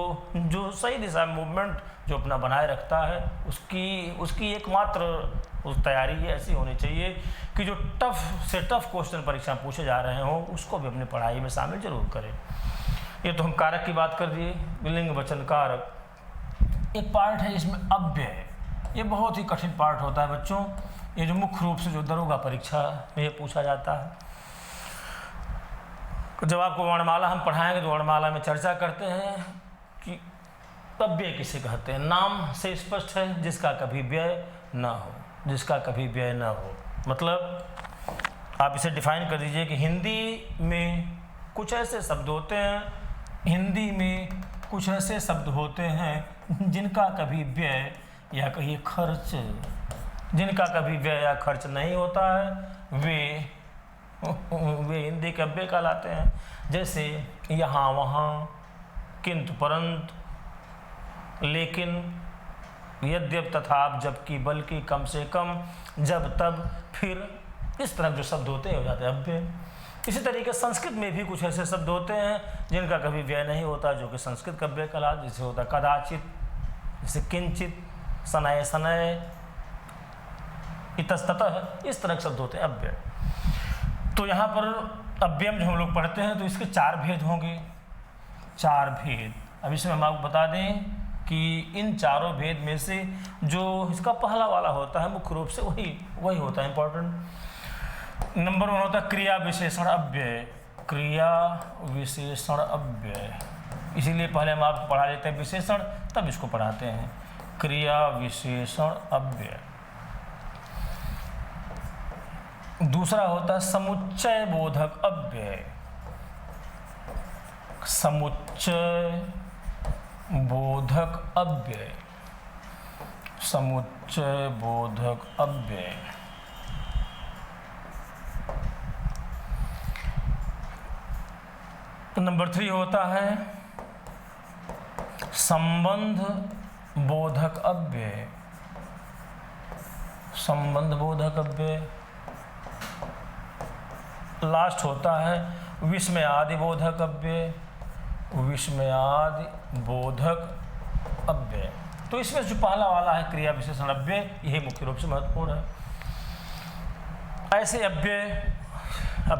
सही दिशा में मूवमेंट जो अपना बनाए रखता है, उसकी एकमात्र उस तैयारी ऐसी होनी चाहिए कि जो टफ से टफ क्वेश्चन परीक्षा में पूछे जा रहे हों, उसको भी अपनी पढ़ाई में शामिल जरूर करें। ये तो हम कारक की बात कर दिए, लिंग वचन कारक। एक पार्ट है इसमें अव्यय, ये बहुत ही कठिन पार्ट होता है बच्चों। ये जो मुख्य रूप से जो दरोगा परीक्षा में ये पूछा जाता है। जब आपको वर्णमाला हम पढ़ाएंगे तो वर्णमाला में चर्चा करते हैं कि अव्यय किसे कहते हैं। नाम से स्पष्ट है, जिसका कभी व्यय न हो, जिसका कभी व्यय न हो। मतलब आप इसे डिफाइन कर दीजिए कि हिंदी में कुछ ऐसे शब्द होते हैं, हिंदी में कुछ ऐसे शब्द होते हैं जिनका कभी व्यय या कहिए खर्च, जिनका कभी व्यय या खर्च नहीं होता है, वे हिंदी के अव्यय कहलाते हैं। जैसे यहाँ वहाँ, किंतु परंतु, लेकिन, यद्यप, तथा, जबकि, बल्कि, कम से कम, जब तब, फिर, इस तरह जो शब्द होते हैं हो जाते हैं अव्यय। इसी तरीके संस्कृत में भी कुछ ऐसे शब्द होते हैं जिनका कभी व्यय नहीं होता, जो कि संस्कृत का अव्यय कहलाता है। जैसे होता है कदाचित, जैसे किंचित, सनय सनय, इतस्ततः, इस तरह के शब्द होते हैं अव्यय। तो यहाँ पर अव्यय जो हम लोग पढ़ते हैं तो इसके 4 भेद होंगे, 4 भेद। अब इसमें हम आपको बता दें कि इन चारों भेद में से जो इसका पहला वाला होता है मुख्य रूप से वही होता है इम्पोर्टेंट। नंबर 1 होता है क्रिया विशेषण अव्यय। क्रिया विशेषण अव्यय, इसीलिए पहले हम आपको पढ़ा लेते हैं विशेषण, तब इसको पढ़ाते हैं। क्रिया विशेषण अव्यय। दूसरा होता है समुच्चय बोधक अव्यय। समुच्चय बोधक अव्यय, समुच्चय बोधक अव्यय। नंबर 3 होता है संबंध बोधक अव्यय, संबंध बोधक अव्यय। लास्ट होता है विस्मयादि बोधक अव्यय, विस्मयादि बोधक अव्यय। तो इसमें जो पहला वाला है क्रिया विशेषण अव्यय, यही मुख्य रूप से महत्वपूर्ण है। ऐसे अव्यय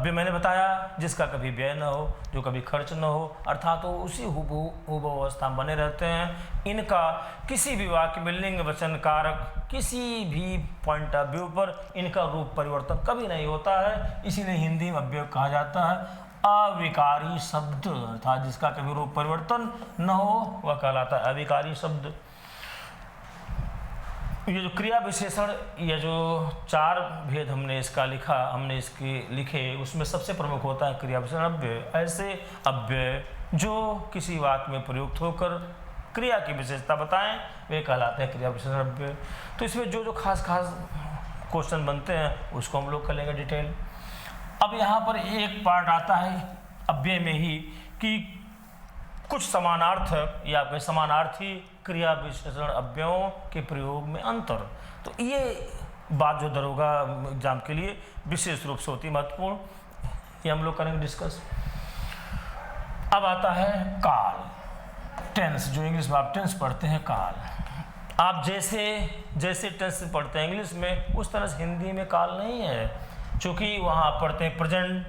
मैंने बताया जिसका कभी व्यय न हो, जो कभी खर्च न हो, अर्थात वो उसी हुबहू अवस्था में बने रहते हैं। इनका किसी भी वाक्य में लिंग वचन कारक किसी भी पॉइंट ऑफ व्यू पर इनका रूप परिवर्तन कभी नहीं होता है। इसीलिए हिंदी में अव्यय कहा जाता है अविकारी शब्द, अर्थात जिसका कभी रूप परिवर्तन न हो वह कहलाता है अविकारी शब्द। ये जो क्रिया विशेषण, ये जो 4 भेद हमने इसका लिखा, हमने इसके लिखे, उसमें सबसे प्रमुख होता है क्रिया विशेषण अव्यय। ऐसे अव्यय जो किसी वाक्य में प्रयुक्त होकर क्रिया की विशेषता बताएं वे कहलाते हैं क्रिया विशेषण अव्यय। तो इसमें जो खास क्वेश्चन बनते हैं उसको हम लोग कर लेंगे डिटेल। अब यहाँ पर एक पार्ट आता है अव्यय में ही कि कुछ समानार्थक या फिर समानार्थी क्रिया विशेषण अव्ययों के प्रयोग में अंतर। तो ये बात जो दरोगा एग्जाम के लिए विशेष रूप से होती है महत्वपूर्ण, ये हम लोग करेंगे डिस्कस। अब आता है काल, टेंस, जो इंग्लिश में आप टेंस पढ़ते हैं काल। आप जैसे टेंस पढ़ते हैं इंग्लिश में उस तरह से हिंदी में काल नहीं है, क्योंकि वहाँ आप पढ़ते हैं प्रेजेंट,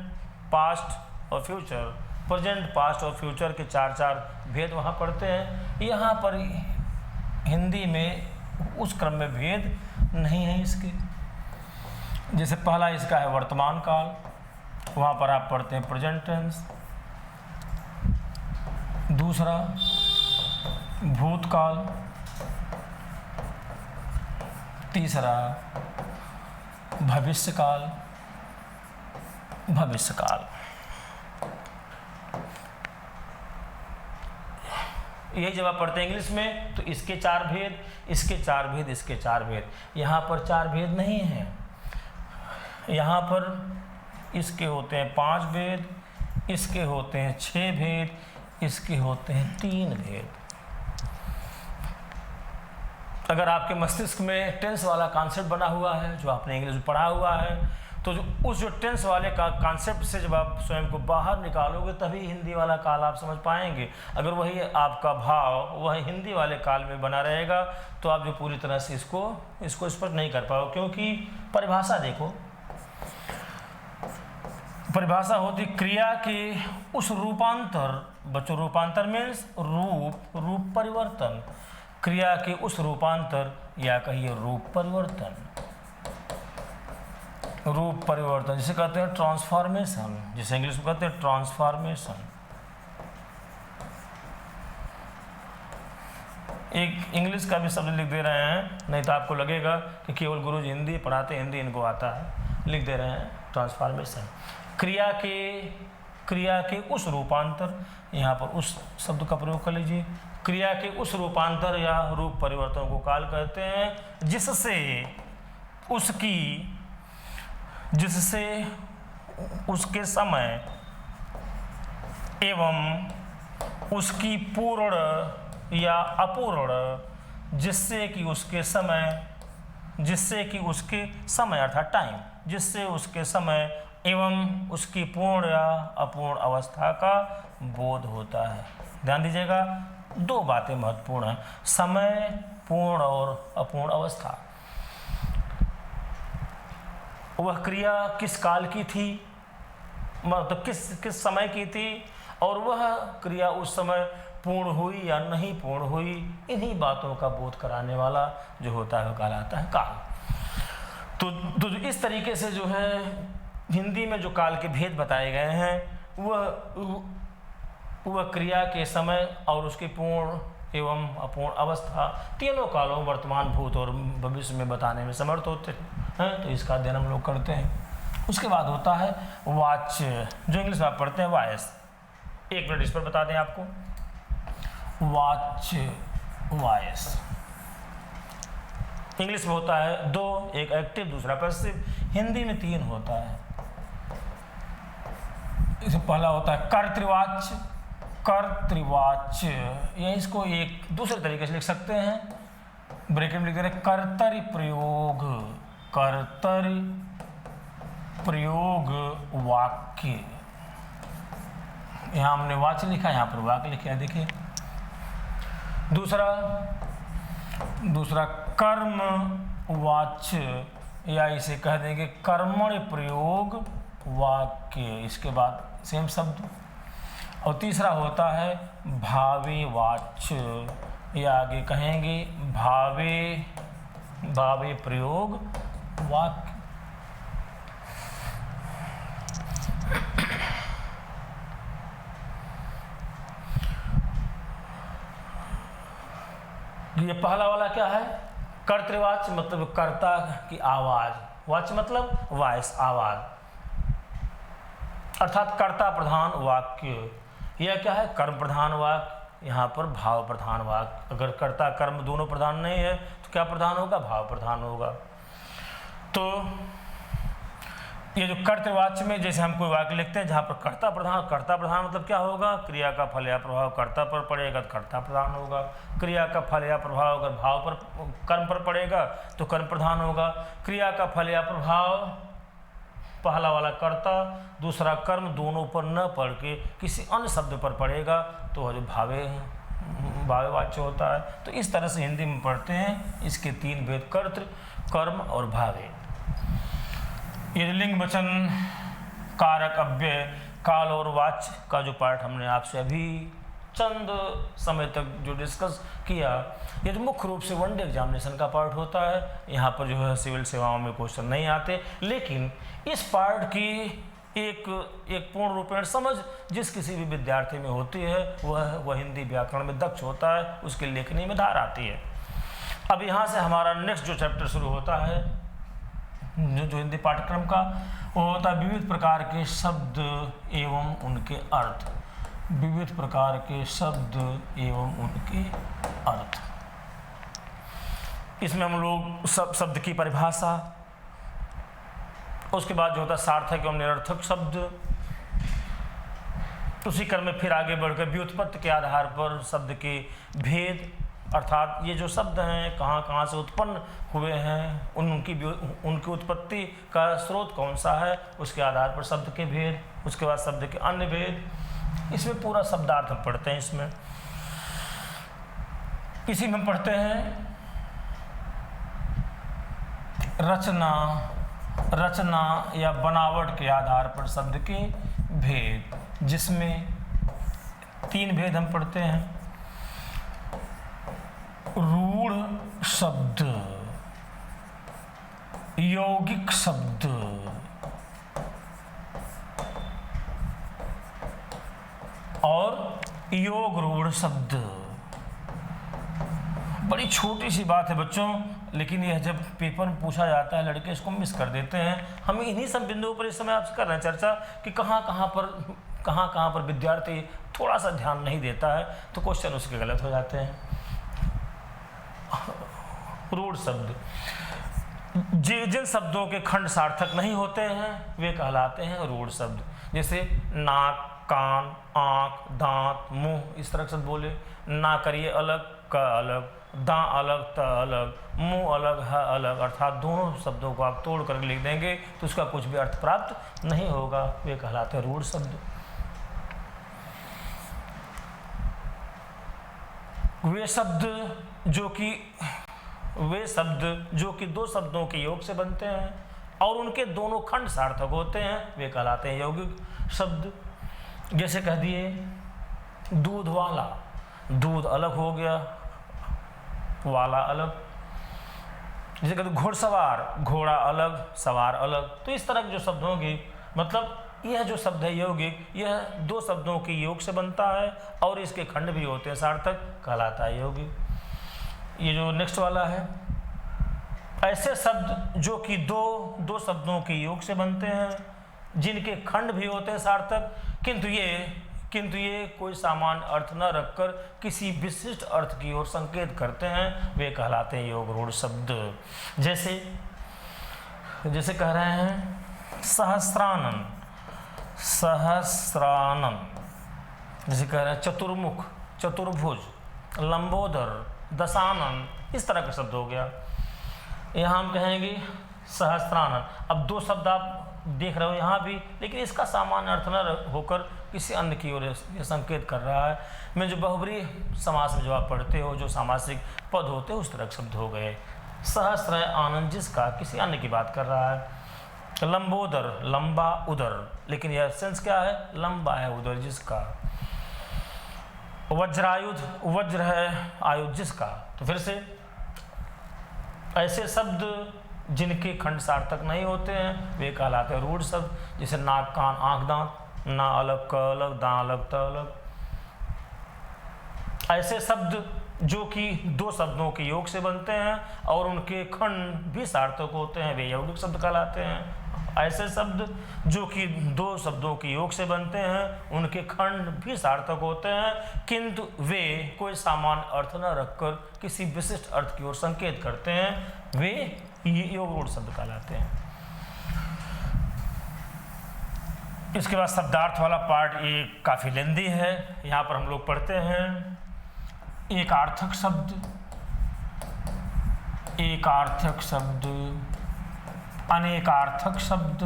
पास्ट और फ्यूचर। प्रेजेंट, पास्ट और फ्यूचर के 4 भेद वहाँ पढ़ते हैं। यहाँ पर हिंदी में उस क्रम में भेद नहीं है इसके। जैसे पहला इसका है वर्तमान काल, वहाँ पर आप पढ़ते हैं प्रेजेंट टेंस। दूसरा भूतकाल, तीसरा भविष्यकाल, यही जब आप पढ़ते हैं इंग्लिश में तो इसके 4 भेद, इसके 4 भेद, इसके 4 भेद। यहाँ पर 4 भेद नहीं हैं, यहाँ पर इसके होते हैं 5 भेद, इसके होते हैं 6 भेद, इसके होते हैं 3 भेद। अगर आपके मस्तिष्क में टेंस वाला कॉन्सेप्ट बना हुआ है, जो आपने इंग्लिश में पढ़ा हुआ है, तो उस टेंस वाले का कॉन्सेप्ट से जब आप स्वयं को बाहर निकालोगे तभी हिंदी वाला काल आप समझ पाएंगे। अगर वही आपका भाव वही हिंदी वाले काल में बना रहेगा तो आप जो पूरी तरह से इसको स्पष्ट नहीं कर पाओगे, क्योंकि परिभाषा देखो, परिभाषा होती क्रिया के उस रूपांतर, बच्चों रूपांतर मीन्स रूप परिवर्तन, क्रिया के उस रूपांतर या कहिए रूप परिवर्तन, जिसे कहते हैं ट्रांसफॉर्मेशन, जिसे इंग्लिश में कहते हैं ट्रांसफॉर्मेशन। एक इंग्लिश का भी शब्द लिख दे रहे हैं, नहीं तो आपको लगेगा कि केवल गुरुजी हिंदी पढ़ाते, हिंदी इनको आता है। लिख दे रहे हैं ट्रांसफॉर्मेशन, क्रिया के उस रूपांतर, यहाँ पर उस शब्द का प्रयोग कर लीजिए। क्रिया के उस रूपांतर या रूप परिवर्तन को काल कहते हैं जिससे उसके समय एवं उसकी पूर्ण या अपूर्ण, जिससे कि उसके समय अर्थात टाइम, जिससे उसके समय एवं उसकी पूर्ण या अपूर्ण अवस्था का बोध होता है। ध्यान दीजिएगा, 2 बातें महत्वपूर्ण हैं, समय, पूर्ण और अपूर्ण अवस्था। वह क्रिया किस काल की थी, मतलब किस समय की थी, और वह क्रिया उस समय पूर्ण हुई या नहीं पूर्ण हुई, इन्हीं बातों का बोध कराने वाला जो होता है वह कहलाता है काल। तो इस तरीके से जो है हिंदी में जो काल के भेद बताए गए हैं वह क्रिया के समय और उसकी पूर्ण एवं अपूर्ण अवस्था, तीनों कालों वर्तमान, भूत और भविष्य में बताने में समर्थ होते हैं। तो इसका अध्ययन हम लोग करते हैं। उसके बाद होता है वाच्य, जो इंग्लिश में आप पढ़ते हैं वॉइस। 1 मिनट इस पर बता दें आपको। Watch, voice. इंग्लिश में होता है 2, एक एक्टिव दूसरा पैसिव। हिंदी में 3 होता है। इसमें पहला होता है कर्तृवाच्य, कर्तृवाच्य, या इसको एक दूसरे तरीके से लिख सकते हैं, ब्रैकेट में लिख दे रहे कर्तरि प्रयोग, कर्तरि प्रयोग वाक्य। यहाँ हमने वाच्य लिखा, यहाँ पर वाक्य लिखा है, देखिए। दूसरा कर्म वाच्य, या इसे कह देंगे कर्मण प्रयोग वाक्य, इसके बाद सेम शब्द। और तीसरा होता है भावे वाच्य, या आगे कहेंगे भावे प्रयोग वाक्य। ये पहला वाला क्या है? कर्तृवाच्य, मतलब कर्ता की आवाज, वाच्य मतलब वॉइस, आवाज, अर्थात कर्ता प्रधान वाक्य। यह क्या है? कर्म प्रधान वाक्य, यहाँ पर भाव प्रधान वाक्य। अगर कर्ता कर्म दोनों प्रधान नहीं है तो क्या प्रधान होगा? भाव प्रधान होगा। तो ये जो कर्तृवाच्य में जैसे हम कोई वाक्य लिखते हैं जहाँ पर कर्ता प्रधान मतलब क्या होगा? क्रिया का फल या प्रभाव कर्ता पर पड़ेगा तो कर्ता प्रधान होगा, क्रिया का फल या प्रभाव अगर भाव पर कर्म पर पड़ेगा तो कर्म प्रधान होगा। क्रिया का फल या प्रभाव पहला वाला कर्ता, दूसरा कर्म, दोनों पर न पढ़ के किसी अन्य शब्द पर पड़ेगा तो जो भावे वाच्य होता है। तो इस तरह से हिंदी में पढ़ते हैं। इसके 3 भेद, कर्तृ, कर्म और भावे। ये लिंग वचन कारक अव्यय काल और वाच्य का जो पार्ट हमने आपसे अभी चंद समय तक जो डिस्कस किया, ये तो मुख्य रूप से वनडे एग्जामिनेशन का पार्ट होता है। यहाँ पर जो है सिविल सेवाओं में क्वेश्चन नहीं आते, लेकिन इस पार्ट की एक पूर्ण रूपेण समझ जिस किसी भी विद्यार्थी में होती है वह हिंदी व्याकरण में दक्ष होता है, उसकी लेखनी में धार आती है। अब यहाँ से हमारा नेक्स्ट जो चैप्टर शुरू होता है जो हिंदी पाठ्यक्रम का, वो होता है विविध प्रकार के शब्द एवं उनके अर्थ। विविध प्रकार के शब्द एवं उनके अर्थ। इसमें हम लोग शब्द की परिभाषा, उसके बाद जो होता है सार्थक एवं निरर्थक शब्द, उसी क्रम में फिर आगे बढ़कर व्युत्पत्ति के आधार पर शब्द के भेद, अर्थात ये जो शब्द हैं कहाँ से उत्पन्न हुए हैं, उनकी उत्पत्ति का स्रोत कौन सा है, उसके आधार पर शब्द के भेद, उसके बाद शब्द के अन्य भेद। इसमें पूरा शब्दार्थ हम पढ़ते हैं। इसमें इसी में पढ़ते हैं रचना या बनावट के आधार पर शब्द के भेद, जिसमें 3 भेद हम पढ़ते हैं। रूढ़ शब्द, यौगिक शब्द और योग रूढ़ शब्द। बड़ी छोटी सी बात है बच्चों, लेकिन यह जब पेपर में पूछा जाता है लड़के इसको मिस कर देते हैं। हम इन्हीं सब बिंदुओं पर इस समय आपसे कर रहे हैं चर्चा कि कहाँ कहाँ पर विद्यार्थी थोड़ा सा ध्यान नहीं देता है तो क्वेश्चन उसके गलत हो जाते हैं। रूढ़ शब्द, जिन शब्दों के खंड सार्थक नहीं होते हैं वे कहलाते हैं रूढ़ शब्द। जैसे नाक, कान, आँख, दांत, मुंह, इस तरह से बोले। ना करिए अलग, क अलग, दां अलग, त अलग, मुंह अलग, ह अलग, अर्थात दोनों शब्दों को आप तोड़ कर लिख देंगे तो उसका कुछ भी अर्थ प्राप्त नहीं होगा, वे कहलाते हैं रूढ़ शब्द। वे शब्द जो कि 2 शब्दों के योग से बनते हैं और उनके दोनों खंड सार्थक होते हैं, वे कहलाते हैं यौगिक शब्द। जैसे कह दिए दूध वाला, दूध अलग हो गया, वाला अलग। जैसे कहते घुड़सवार, घोड़ा अलग, सवार अलग। तो इस तरह के जो शब्द होंगे, मतलब यह जो शब्द है यौगिक, यह 2 शब्दों के योग से बनता है और इसके खंड भी होते हैं सार्थक, कहलाता है यौगिक। ये जो नेक्स्ट वाला है, ऐसे शब्द जो कि दो शब्दों के योग से बनते हैं, जिनके खंड भी होते हैं सार्थक, किंतु ये किंतु ये कोई सामान्य अर्थ न रखकर किसी विशिष्ट अर्थ की ओर संकेत करते हैं, वे कहलाते हैं योग रूढ़ शब्द। जैसे कह रहे हैं सहस्रानन, सहस्रानन, जैसे कह रहे हैं चतुर्मुख, चतुर्भुज, लंबोदर, दशानन, इस तरह का शब्द हो गया। यहाँ हम कहेंगे सहस्त्रानन। अब दो शब्द आप देख रहे हो यहाँ भी, लेकिन इसका सामान्य अर्थ न होकर किसी अन्य की ओर ये संकेत कर रहा है। मैं जो बहुब्री समास में जो आप पढ़ते हो, जो सामासिक पद होते हैं, उस तरह के शब्द हो गए। सहस्र आनंद जिसका, किसी अन्य की बात कर रहा है। लंबोदर, लंबा उदर, लेकिन यह सेंस क्या है, लंबा है उदर जिसका। वज्रायुध, वज्र है आयुध जिसका। तो फिर से ऐसे शब्द जिनके खंड सार्थक नहीं होते हैं वे कहलाते हैं रूढ़ शब्द। जैसे नाक, कान, आँख, दांत, ना अलग, क अलग, दां अलग, त अलग। ऐसे शब्द जो कि दो शब्दों के योग से बनते हैं और उनके खंड भी सार्थक होते हैं, वे यौगिक शब्द कहलाते हैं। ऐसे शब्द जो कि दो शब्दों के योग से बनते हैं, उनके खंड भी सार्थक होते हैं, किंतु वे कोई सामान्य अर्थ न रखकर किसी विशिष्ट अर्थ की ओर संकेत करते हैं, वे योग रूढ़ शब्द कहलाते हैं। इसके बाद शब्दार्थ वाला पार्ट ये काफ़ी लेंदी है। यहाँ पर हम लोग पढ़ते हैं एक आर्थक शब्द, एक आर्थक शब्द, अनेकार्थक शब्द,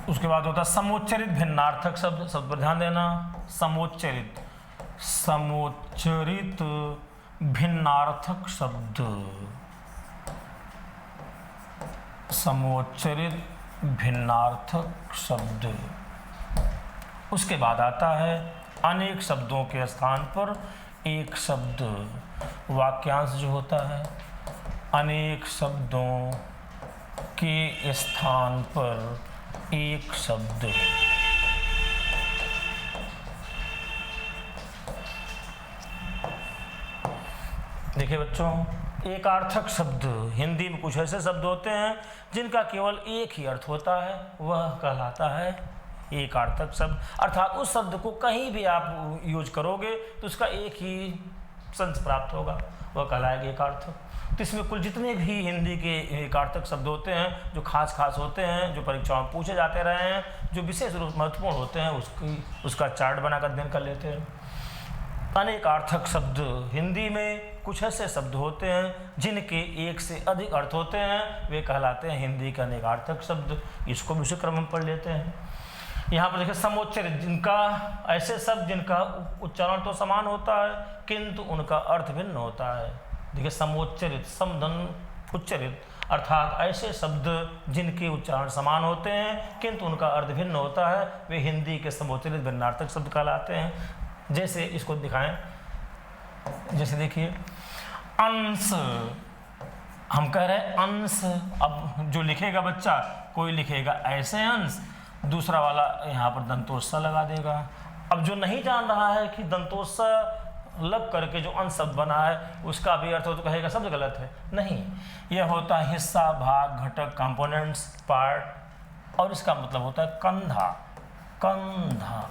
उसके बाद होता है समोच्चरित भिन्नार्थक शब्द। शब्द पर ध्यान देना, समोच्चरित, समोच्चरित भिन्नार्थक शब्द, समोच्चरित भिन्नार्थक शब्द। उसके बाद आता है अनेक शब्दों के स्थान पर एक शब्द। वाक्यांश जो होता है, अनेक शब्दों के स्थान पर एक शब्द। देखिए बच्चों, एक अर्थक शब्द, हिंदी में कुछ ऐसे शब्द होते हैं जिनका केवल एक ही अर्थ होता है, वह कहलाता है एक अर्थक शब्द। अर्थात उस शब्द को कहीं भी आप यूज करोगे तो उसका एक ही सेंस प्राप्त होगा, वह कहलाएगा एक अर्थक। तो इसमें कुल जितने भी हिंदी के एक अर्थक शब्द होते हैं, जो खास होते हैं, जो परीक्षाओं में पूछे जाते रहे हैं, जो विशेष रूप महत्वपूर्ण होते हैं, उसका चार्ट बनाकर अध्ययन कर लेते हैं। अनेकार्थक शब्द, हिंदी में कुछ ऐसे शब्द होते हैं जिनके एक से अधिक अर्थ होते हैं, वे कहलाते हैं हिंदी के अनेकार्थक शब्द। इसको भी उसी क्रम में पढ़ लेते हैं। यहाँ पर देखिए समोच्चरित, जिनका ऐसे शब्द जिनका उच्चारण तो समान होता है किंतु उनका अर्थ भिन्न होता है। देखिए समोच्चरित, समधन उच्चरित, अर्थात ऐसे शब्द जिनके उच्चारण समान होते हैं किंतु उनका अर्थ भिन्न होता है, वे हिंदी के समोच्चरित भिन्नार्थक शब्द कहलाते हैं। जैसे इसको दिखाएं, जैसे देखिए अंश, हम कह रहे हैं अंश। अब जो लिखेगा बच्चा, कोई लिखेगा ऐसे अंश, दूसरा वाला यहाँ पर दंतोस्सा लगा देगा। अब जो नहीं जान रहा है कि दंतोस्सा लग करके जो अंश शब्द बना है उसका भी अर्थ हो, तो कहेगा शब्द गलत है। नहीं, यह होता है हिस्सा, भाग, घटक, कंपोनेंट्स, पार्ट, और इसका मतलब होता है कंधा, कंधा।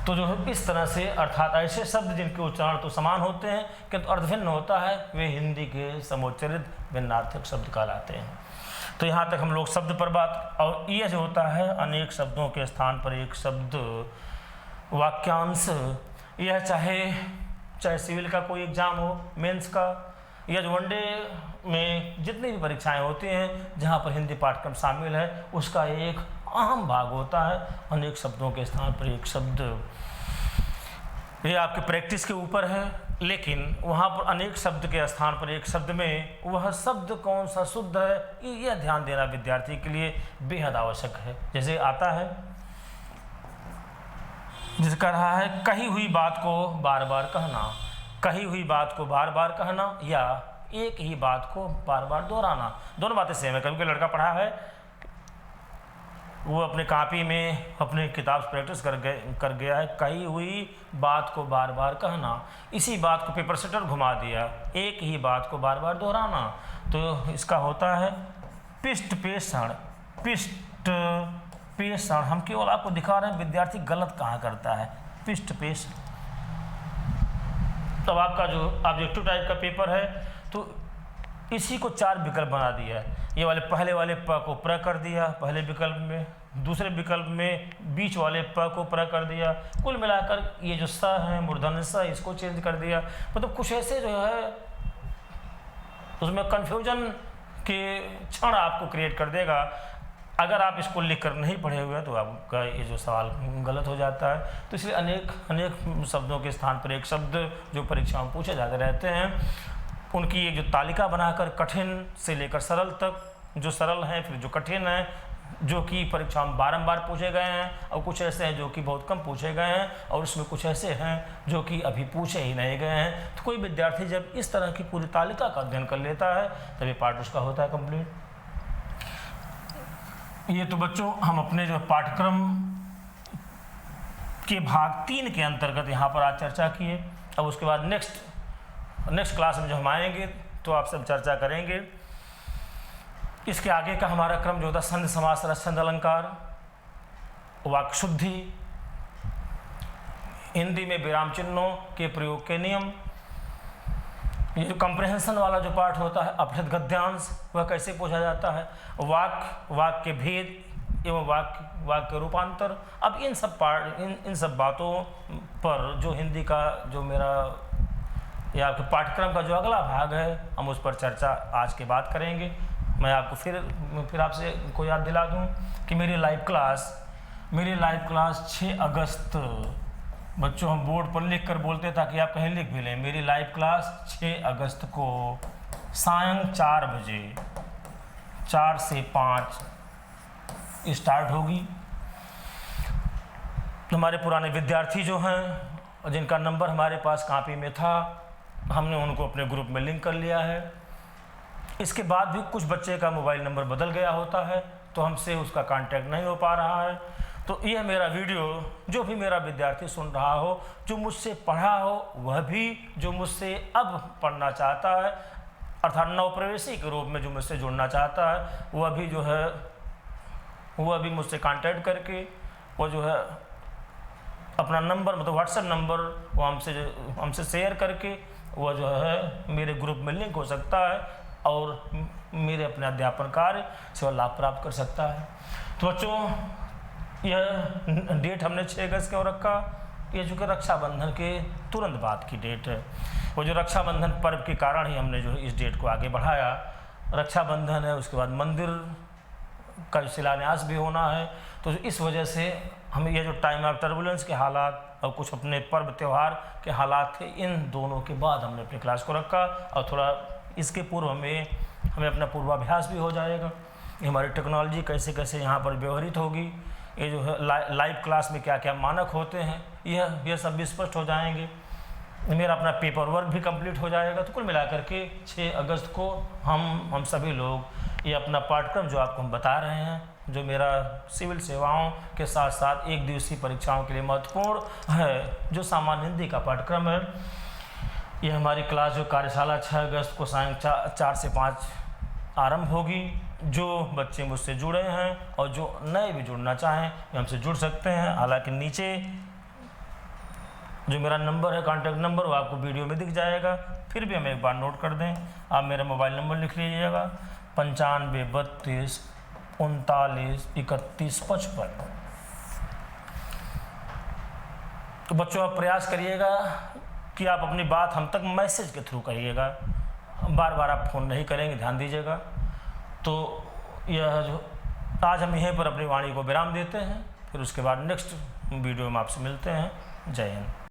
तो जो इस तरह से, अर्थात ऐसे शब्द जिनके उच्चारण तो समान होते हैं किंतु अर्थ भिन्न होता है, वे हिंदी के समोच्चरित भिन्नार्थक शब्द कहलाते हैं। तो यहाँ तक हम लोग शब्द पर बात, और यह जो होता है अनेक शब्दों के स्थान पर एक शब्द, वाक्यांश। यह चाहे सिविल का कोई एग्जाम हो, मेंस का, या जो वनडे में जितनी भी परीक्षाएं होती हैं जहाँ पर हिंदी पाठ्यक्रम शामिल है, उसका एक अहम भाग होता है अनेक शब्दों के स्थान पर एक शब्द। ये आपके प्रैक्टिस के ऊपर है, लेकिन वहाँ पर अनेक शब्द के स्थान पर एक शब्द में वह शब्द कौन सा शुद्ध है, यह ध्यान देना विद्यार्थी के लिए बेहद आवश्यक है। जैसे आता है, जिसे कह रहा है कही हुई बात को बार बार कहना, कही हुई बात को बार बार कहना या एक ही बात को बार बार दोहराना, दोनों बातें सेम है। कभी कोई लड़का पढ़ा है, वो अपने कॉपी में अपनी किताब से प्रैक्टिस कर गया है, कही हुई बात को बार बार कहना, इसी बात को पेपर सेटर घुमा दिया, एक ही बात को बार बार दोहराना, तो इसका होता है पृष्ठ पेषण, पृष्ठ पेषण हम केवल आपको दिखा रहे हैं विद्यार्थी गलत कहाँ करता है। पृष्ठ पेषण, तब आपका जो ऑब्जेक्टिव टाइप का पेपर है तो इसी को 4 विकल्प बना दिया है। ये वाले पहले वाले प को प्र कर दिया पहले विकल्प में, दूसरे विकल्प में बीच वाले प को प्र कर दिया, कुल मिलाकर ये जो स है मूर्धन्य स इसको चेंज कर दिया। मतलब कुछ ऐसे जो है उसमें कन्फ्यूजन के क्षण आपको क्रिएट कर देगा। अगर आप इसको लिख कर नहीं पढ़े हुए तो आपका ये जो सवाल गलत हो जाता है। तो इसलिए अनेक शब्दों के स्थान पर एक शब्द जो परीक्षाओं में पूछे जाते रहते हैं, उनकी एक जो तालिका बनाकर कठिन से लेकर सरल तक, जो सरल हैं फिर जो कठिन हैं, जो कि परीक्षा में बारंबार पूछे गए हैं, और कुछ ऐसे हैं जो कि बहुत कम पूछे गए हैं, और उसमें कुछ ऐसे हैं जो कि अभी पूछे ही नहीं गए हैं। तो कोई विद्यार्थी जब इस तरह की पूरी तालिका का अध्ययन कर लेता है तभी पाठ उसका होता है कंप्लीट। ये तो बच्चों हम अपने जो पाठ्यक्रम के भाग 3 के अंतर्गत यहाँ पर आज चर्चा किए। अब उसके बाद नेक्स्ट क्लास में जो हम आएंगे तो आप सब चर्चा करेंगे। इसके आगे का हमारा क्रम जो था संधि समास रस छंद अलंकार, वाक् शुद्धि, हिंदी में विराम चिन्हों के प्रयोग के नियम, ये जो कंप्रेहेंशन वाला जो पार्ट होता है अपहृत गद्यांश वह कैसे पूछा जाता है, वाक्य के भेद एवं वाक्य के रूपांतर। अब इन सब बातों पर जो हिंदी का जो मेरा या आपके पाठ्यक्रम का जो अगला भाग है हम उस पर चर्चा आज के बाद करेंगे। मैं आपको फिर आपसे को याद दिला दूं कि मेरी लाइव क्लास 6 अगस्त, बच्चों हम बोर्ड पर लिख कर बोलते ताकि आप कहीं लिख भी लें। मेरी लाइव क्लास 6 अगस्त को सायं 4 बजे 4 से 5 स्टार्ट होगी। हमारे पुराने विद्यार्थी जो हैं जिनका नंबर हमारे पास कॉपी में था, हमने उनको अपने ग्रुप में लिंक कर लिया है। इसके बाद भी कुछ बच्चे का मोबाइल नंबर बदल गया होता है तो हमसे उसका कांटेक्ट नहीं हो पा रहा है। तो यह मेरा वीडियो जो भी मेरा विद्यार्थी सुन रहा हो, जो मुझसे पढ़ा हो, वह भी जो मुझसे अब पढ़ना चाहता है अर्थात नवप्रवेशी के रूप में जो मुझसे जुड़ना चाहता है, वह भी मुझसे कांटेक्ट करके वो जो है अपना नंबर मतलब व्हाट्सएप नंबर वो हमसे शेयर करके वह जो है मेरे ग्रुप में लिंक हो सकता है और मेरे अपने अध्यापन कार्य से वह लाभ प्राप्त कर सकता है। तो बच्चों यह डेट हमने 6 अगस्त को रखा। ये चूँकि रक्षाबंधन के तुरंत बाद की डेट है, वो जो रक्षाबंधन पर्व के कारण ही हमने जो है इस डेट को आगे बढ़ाया। रक्षाबंधन है, उसके बाद मंदिर का शिलान्यास भी होना है, तो इस वजह से हमें ये जो टाइम ऑफ टर्बुलेंस के हालात और कुछ अपने पर्व त्यौहार के हालात थे, इन दोनों के बाद हमने अपनी क्लास को रखा। और थोड़ा इसके पूर्व हमें अपना पूर्वाभ्यास भी हो जाएगा, हमारी टेक्नोलॉजी कैसे कैसे यहाँ पर व्यवहरित होगी, ये जो है लाइव क्लास में क्या क्या मानक होते हैं, यह सब भी स्पष्ट हो जाएंगे। मेरा अपना पेपर वर्क भी कंप्लीट हो जाएगा। तो कुल मिलाकर के 6 अगस्त को हम सभी लोग ये अपना पाठ्यक्रम जो आपको हम बता रहे हैं, जो मेरा सिविल सेवाओं के साथ साथ 1 दिवसीय परीक्षाओं के लिए महत्वपूर्ण है, जो सामान्य हिंदी का पाठ्यक्रम है, ये हमारी क्लास जो कार्यशाला 6 अगस्त को सायं 4 से 5 आरंभ होगी। जो बच्चे मुझसे जुड़े हैं और जो नए भी जुड़ना चाहें वे हमसे जुड़ सकते हैं। हालांकि नीचे जो मेरा नंबर है, कॉन्टैक्ट नंबर, वो आपको वीडियो में दिख जाएगा। फिर भी हमें एक बार नोट कर दें, आप मेरा मोबाइल नंबर लिख लीजिएगा 95 32 39 31 55। तो बच्चों आप प्रयास करिएगा कि आप अपनी बात हम तक मैसेज के थ्रू करिएगा, बार बार आप फ़ोन नहीं करेंगे, ध्यान दीजिएगा। तो यह जो आज हम यहीं पर अपनी वाणी को विराम देते हैं, फिर उसके बाद नेक्स्ट वीडियो में आपसे मिलते हैं। जय हिंद।